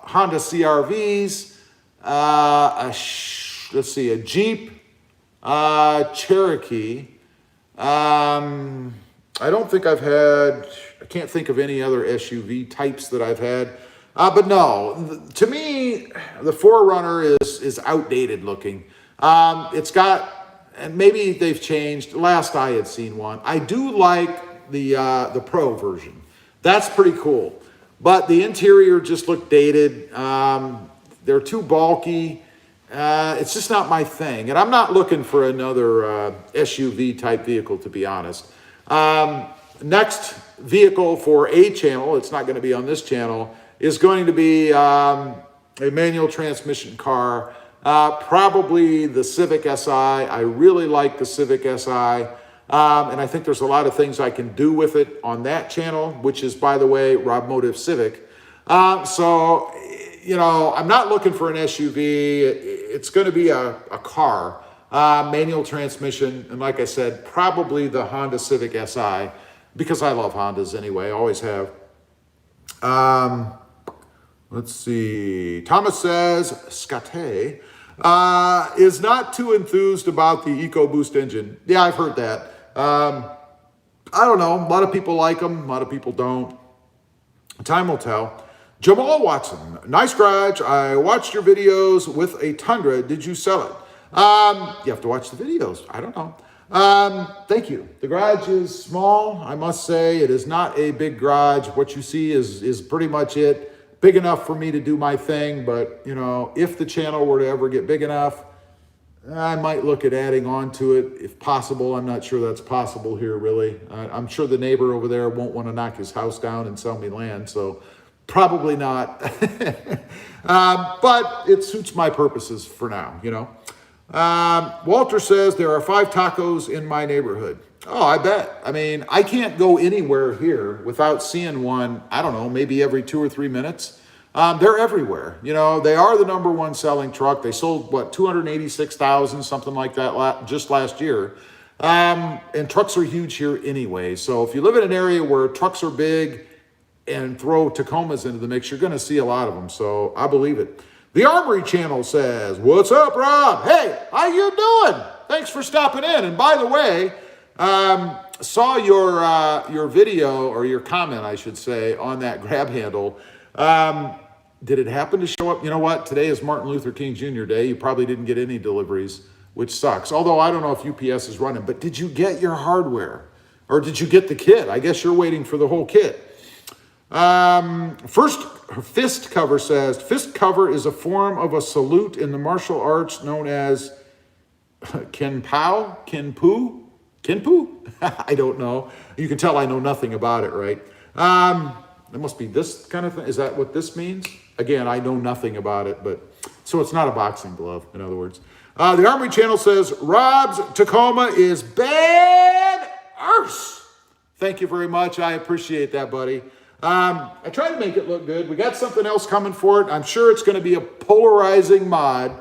Honda CRVs, let's see, a Jeep, Cherokee. I don't think I've had, I can't think of any other SUV types that I've had. But no, to me, the 4Runner is outdated looking. It's got, and maybe they've changed. Last I had seen one. I do like the Pro version. That's pretty cool. But the interior just looked dated. They're too bulky. It's just not my thing. And I'm not looking for another SUV type vehicle, to be honest. Next vehicle for a channel, it's not going to be on this channel, is going to be a manual transmission car, probably the Civic Si. I really like the Civic Si, and I think there's a lot of things I can do with it on that channel, which is, by the way, RobMotive Civic. So, you know, I'm not looking for an SUV. It's going to be a car, manual transmission, and like I said, probably the Honda Civic Si, because I love Hondas anyway, always have. Let's see. Thomas says, Scate is not too enthused about the EcoBoost engine. Yeah, I've heard that. I don't know. A lot of people like them. A lot of people don't. Time will tell. Jamal Watson, nice garage. I watched your videos with a Tundra. Did you sell it? You have to watch the videos. I don't know. Thank you. The garage is small. I must say it is not a big garage. What you see is pretty much it. Big enough for me to do my thing, but you know, if the channel were to ever get big enough, I might look at adding on to it if possible. I'm not sure that's possible here, really. I'm sure the neighbor over there won't want to knock his house down and sell me land, so probably not. But it suits my purposes for now, you know. Walter says there are 5 tacos in my neighborhood. Oh, I bet. I mean, I can't go anywhere here without seeing one, I don't know, maybe every 2 or 3 minutes. They're everywhere. You know, they are the #1 selling truck. They sold, what, 286,000, something like that just last year. And trucks are huge here anyway. So if you live in an area where trucks are big and throw Tacomas into the mix, you're going to see a lot of them. So I believe it. The Armory channel says, what's up, Rob? Hey, how you doing? Thanks for stopping in. And by the way, saw your video, or your comment, I should say, on that grab handle. Did it happen to show up? You know what? Today is Martin Luther King Jr. Day. You probably didn't get any deliveries, which sucks. Although I don't know if UPS is running, but did you get your hardware? Or did you get the kit? I guess you're waiting for the whole kit. First, fist cover says, fist cover is a form of a salute in the martial arts known as Kenpao? Kenpu? I don't know. You can tell I know nothing about it, right? It must be this kind of thing. Is that what this means? Again, I know nothing about it, but so it's not a boxing glove, in other words. The Armory channel says, Rob's Tacoma is bad arse. Thank you very much. I appreciate that, buddy. I tried to make it look good. We got something else coming for it. I'm sure it's going to be a polarizing mod.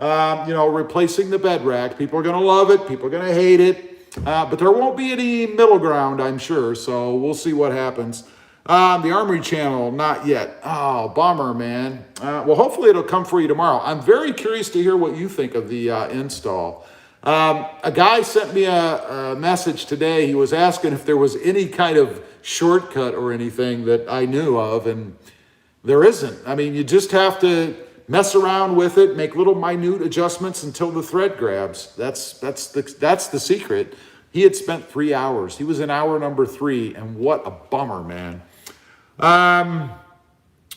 replacing the bed rack. People are going to love it. People are going to hate it. But there won't be any middle ground, I'm sure. So we'll see what happens. The Armory channel, not yet. Oh, bummer, man. Well, hopefully it'll come for you tomorrow. I'm very curious to hear what you think of the install. A guy sent me a message today. He was asking if there was any kind of shortcut or anything that I knew of, and there isn't. I mean, you just have to mess around with it, make little minute adjustments until the thread grabs. That's the secret. He had spent 3 hours. He was in hour number 3, and what a bummer, man.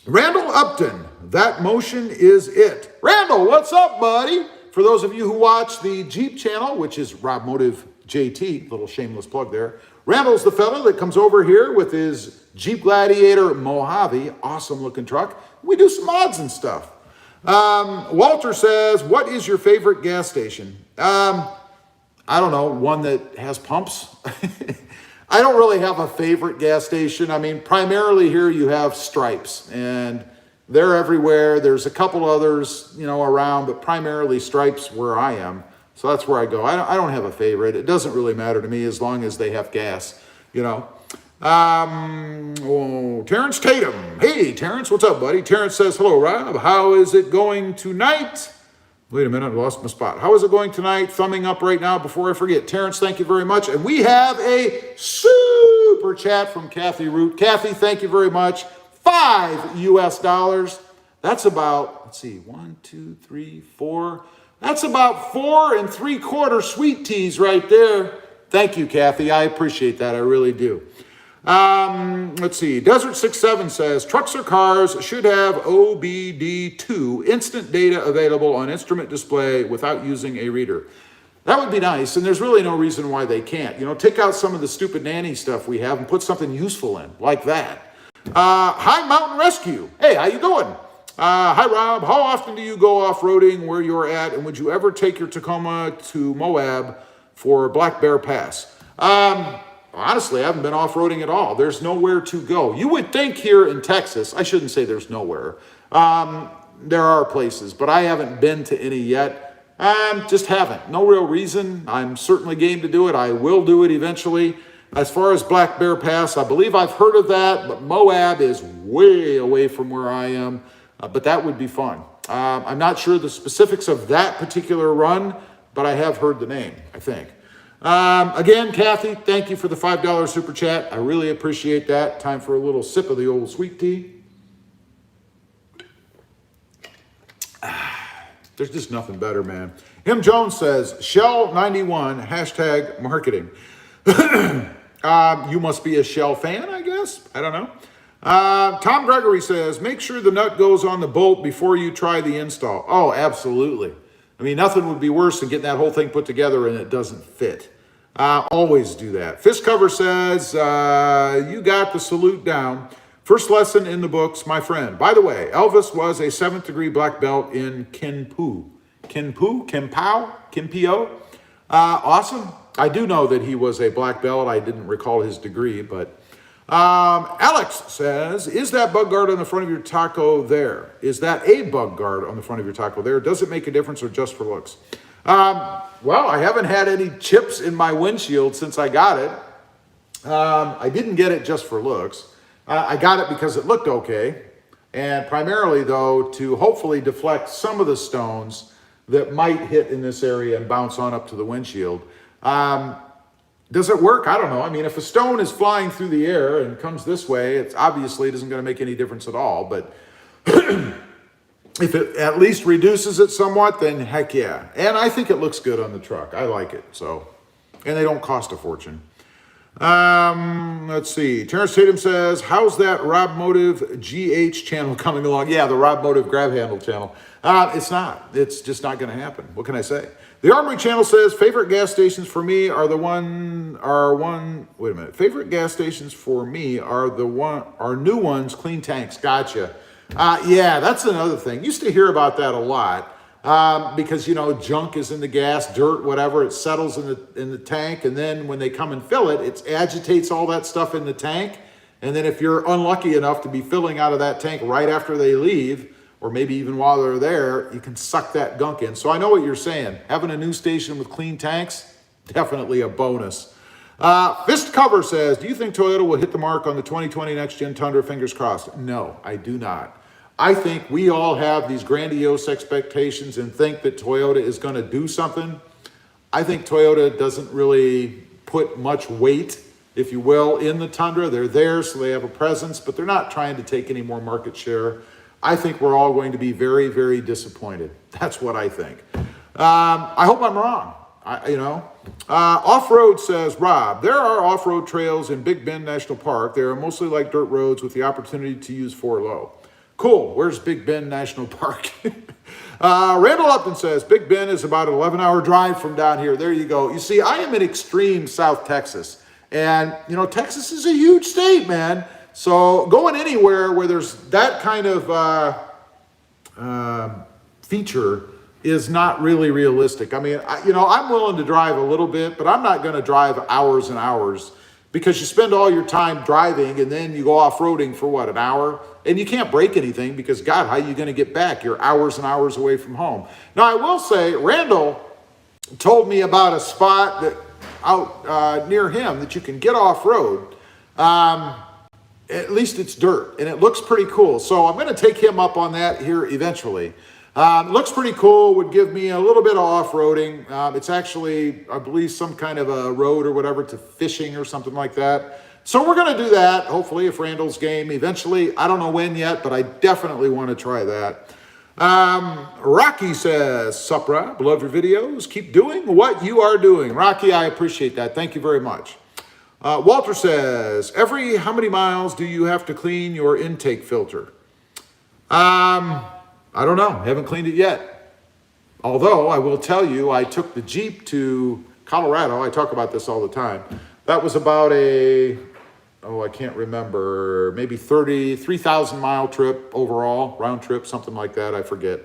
Randall Upton, that motion is it. Randall, what's up, buddy? For those of you who watch the Jeep channel, which is RobMotive JT, little shameless plug there. Randall's the fella that comes over here with his Jeep Gladiator Mojave, awesome looking truck. We do some mods and stuff. Walter says, what is your favorite gas station? I don't know, one that has pumps. I don't really have a favorite gas station. I mean, primarily here you have Stripes, and they're everywhere. There's a couple others, around, but primarily Stripes where I am. So that's where I go. I don't have a favorite. It doesn't really matter to me as long as they have gas, Terrence Tatum. Hey, Terrence, what's up, buddy? Terrence says, hello, Rob. How is it going tonight? Wait a minute, I lost my spot. How is it going tonight? Thumbing up right now before I forget. Terrence, thank you very much. And we have a super chat from Kathy Root. Kathy, thank you very much. $5 US. That's about, let's see, 1, 2, 3, 4. That's about 4 3/4 sweet teas right there. Thank you, Kathy. I appreciate that. I really do. Let's see. Desert67 says, trucks or cars should have OBD2, instant data available on instrument display without using a reader. That would be nice, and there's really no reason why they can't. Take out some of the stupid nanny stuff we have and put something useful in, like that. Hi, Mountain Rescue. Hey, how you doing? Hi, Rob. How often do you go off-roading where you're at, and would you ever take your Tacoma to Moab for Black Bear Pass? Honestly, I haven't been off-roading at all. There's nowhere to go. You would think here in Texas, I shouldn't say there's nowhere. There are places, but I haven't been to any yet. Just haven't. No real reason. I'm certainly game to do it. I will do it eventually. As far as Black Bear Pass, I believe I've heard of that, but Moab is way away from where I am. But that would be fun. I'm not sure the specifics of that particular run, but I have heard the name, I think. Again, Kathy, thank you for the $5 super chat. I really appreciate that. Time for a little sip of the old sweet tea. There's just nothing better, man. M. Jones says, Shell 91, hashtag marketing. You must be a Shell fan, I guess. I don't know. Tom Gregory says, make sure the nut goes on the bolt before you try the install. Oh, absolutely. I mean, nothing would be worse than getting that whole thing put together and it doesn't fit. Always do that. Fist Cover says, you got the salute down. First lesson in the books, my friend. By the way, Elvis was a 7th degree black belt in Kinpo. Awesome. I do know that he was a black belt. I didn't recall his degree, but Alex says, is that bug guard on the front of your taco there? Is that a bug guard on the front of your taco there? Does it make a difference or just for looks? Well, I haven't had any chips in my windshield since I got it. I didn't get it just for looks. I got it because it looked okay. And primarily, though, to hopefully deflect some of the stones that might hit in this area and bounce on up to the windshield. Does it work? I don't know. I mean, if a stone is flying through the air and comes this way, it's obviously isn't going to make any difference at all. But if it at least reduces it somewhat, then heck yeah. And I think it looks good on the truck. I like it. So, and they don't cost a fortune. Let's see. Terrence Tatum says, how's that RobMotive GH channel coming along? Yeah, the RobMotive grab handle channel. It's not. It's just not going to happen. What can I say? The Armory channel says, favorite gas stations for me are wait a minute. Favorite gas stations for me are new ones, clean tanks. Gotcha. Yeah, that's another thing. Used to hear about that a lot. Because, junk is in the gas, dirt, whatever, it settles in the tank. And then when they come and fill it, it agitates all that stuff in the tank. And then if you're unlucky enough to be filling out of that tank right after they leave, or maybe even while they're there, you can suck that gunk in. So I know what you're saying. Having a new station with clean tanks, definitely a bonus. Fist Cover says, do you think Toyota will hit the mark on the 2020 next-gen Tundra? Fingers crossed. No, I do not. I think we all have these grandiose expectations and think that Toyota is going to do something. I think Toyota doesn't really put much weight, if you will, in the Tundra. They're there, so they have a presence, but they're not trying to take any more market share. I think we're all going to be very, very disappointed. That's what I think. I hope I'm wrong. Off-road says, Rob, there are off-road trails in Big Bend National Park. They are mostly like dirt roads with the opportunity to use 4-low. Cool. Where's Big Bend National Park? Randall Upton says, Big Bend is about an 11-hour drive from down here. There you go. You see, I am in extreme South Texas. And, Texas is a huge state, man. So going anywhere where there's that kind of feature is not really realistic. I mean, I'm willing to drive a little bit, but I'm not going to drive hours and hours, because you spend all your time driving and then you go off-roading for what, an hour? And you can't break anything because, God, how are you going to get back? You're hours and hours away from home. Now, I will say, Randall told me about a spot that out near him that you can get off-road. At least it's dirt, and it looks pretty cool. So I'm going to take him up on that here eventually. It looks pretty cool, would give me a little bit of off-roading. It's actually, I believe, some kind of a road or whatever to fishing or something like that. So we're going to do that, hopefully, if Randall's game eventually. I don't know when yet, but I definitely want to try that. Rocky says, Supra, love your videos. Keep doing what you are doing. Rocky, I appreciate that. Thank you very much. Walter says, every how many miles do you have to clean your intake filter? I don't know. Haven't cleaned it yet. Although I will tell you, I took the Jeep to Colorado. I talk about this all the time. That was about I can't remember, maybe 3,000 mile trip overall, round trip, something like that. I forget.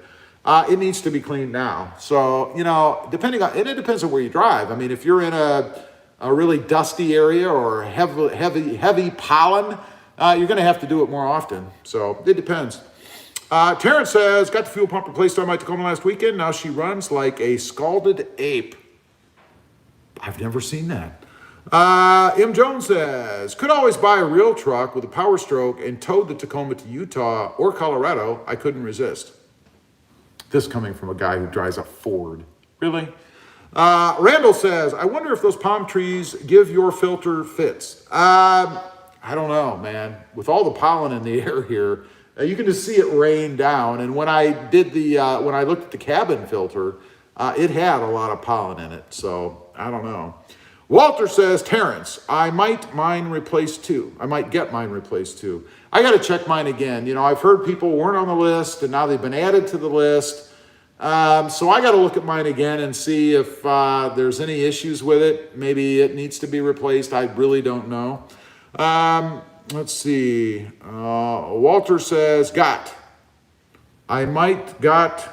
It needs to be cleaned now. So, depending on, and it depends on where you drive. I mean, if you're in a really dusty area or heavy pollen, you're going to have to do it more often. So it depends. Terrence says, got the fuel pump replaced on my Tacoma last weekend. Now she runs like a scalded ape. I've never seen that. M. Jones says, could always buy a real truck with a power stroke and tow the Tacoma to Utah or Colorado. I couldn't resist. This coming from a guy who drives a Ford. Really? Randall says, I wonder if those palm trees give your filter fits. I don't know, man. With all the pollen in the air here, you can just see it rain down. And when I did when I looked at the cabin filter, it had a lot of pollen in it. So I don't know. Walter says, Terrence, I might get mine replaced too. I got to check mine again. I've heard people weren't on the list and now they've been added to the list. So I got to look at mine again and see if there's any issues with it. Maybe it needs to be replaced. I really don't know. Let's see. Walter says, I might get.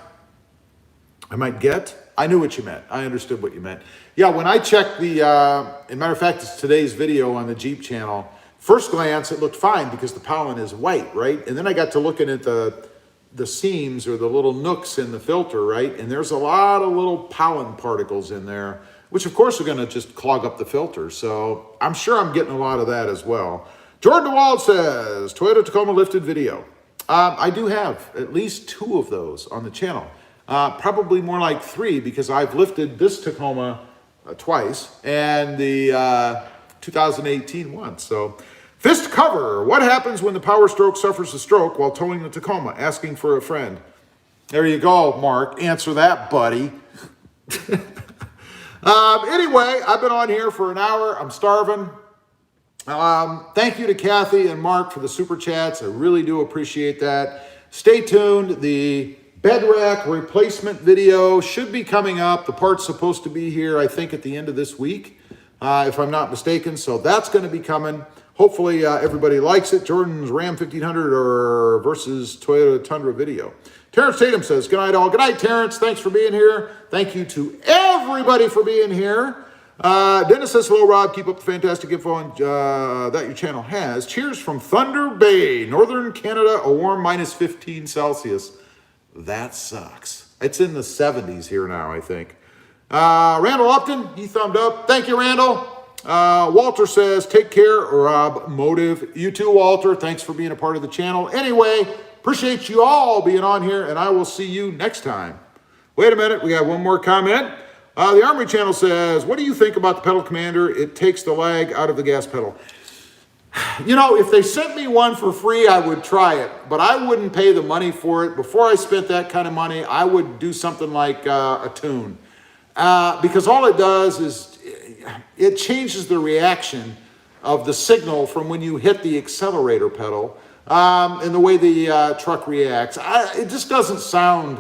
I knew what you meant. I understood what you meant. Yeah, when I checked as a matter of fact, it's today's video on the Jeep channel. First glance, it looked fine because the pollen is white, right? And then I got to looking at the seams or the little nooks in the filter, right? And there's a lot of little pollen particles in there, which of course are going to just clog up the filter. So I'm sure I'm getting a lot of that as well. Jordan DeWald says, Toyota Tacoma lifted video. I do have at least 2 of those on the channel. Probably more like 3 because I've lifted this Tacoma twice and the 2018 once. So Fist Cover, what happens when the Power Stroke suffers a stroke while towing the Tacoma? Asking for a friend. There you go, Mark. Answer that, buddy. Anyway, I've been on here for an hour. I'm starving. Thank you to Kathy and Mark for the super chats. I really do appreciate that. Stay tuned. The bed rack replacement video should be coming up. The part's supposed to be here, I think, at the end of this week, if I'm not mistaken. So that's going to be coming. Hopefully everybody likes it. Jordan's Ram 1500 versus Toyota Tundra video. Terrence Tatum says, good night all. Good night, Terrence. Thanks for being here. Thank you to everybody for being here. Dennis says, hello, Rob. Keep up the fantastic info that your channel has. Cheers from Thunder Bay, Northern Canada, a warm -15 Celsius. That sucks. It's in the 70s here now, I think. Randall Upton, he thumbed up. Thank you, Randall. Walter says, take care, RobMotive. You too, Walter. Thanks for being a part of the channel. Anyway, appreciate you all being on here, and I will see you next time. Wait a minute. We got one more comment. The Armory channel says, what do you think about the pedal commander? It takes the lag out of the gas pedal. You know, if they sent me one for free, I would try it, but I wouldn't pay the money for it. Before I spent that kind of money, I would do something like a tune. Because all it does is it changes the reaction of the signal from when you hit the accelerator pedal and the way the truck reacts. It just doesn't sound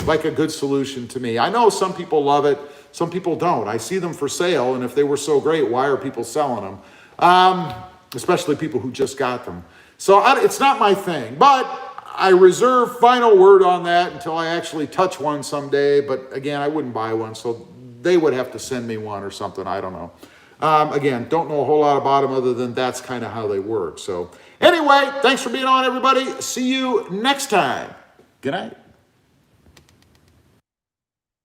like a good solution to me. I know some people love it, some people don't. I see them for sale, and if they were so great, why are people selling them? Especially people who just got them. So it's not my thing, but I reserve final word on that until I actually touch one someday. But again, I wouldn't buy one, so they would have to send me one or something. I don't know. Again, don't know a whole lot about them other than that's kind of how they work. So anyway, thanks for being on, everybody. See you next time. Good night.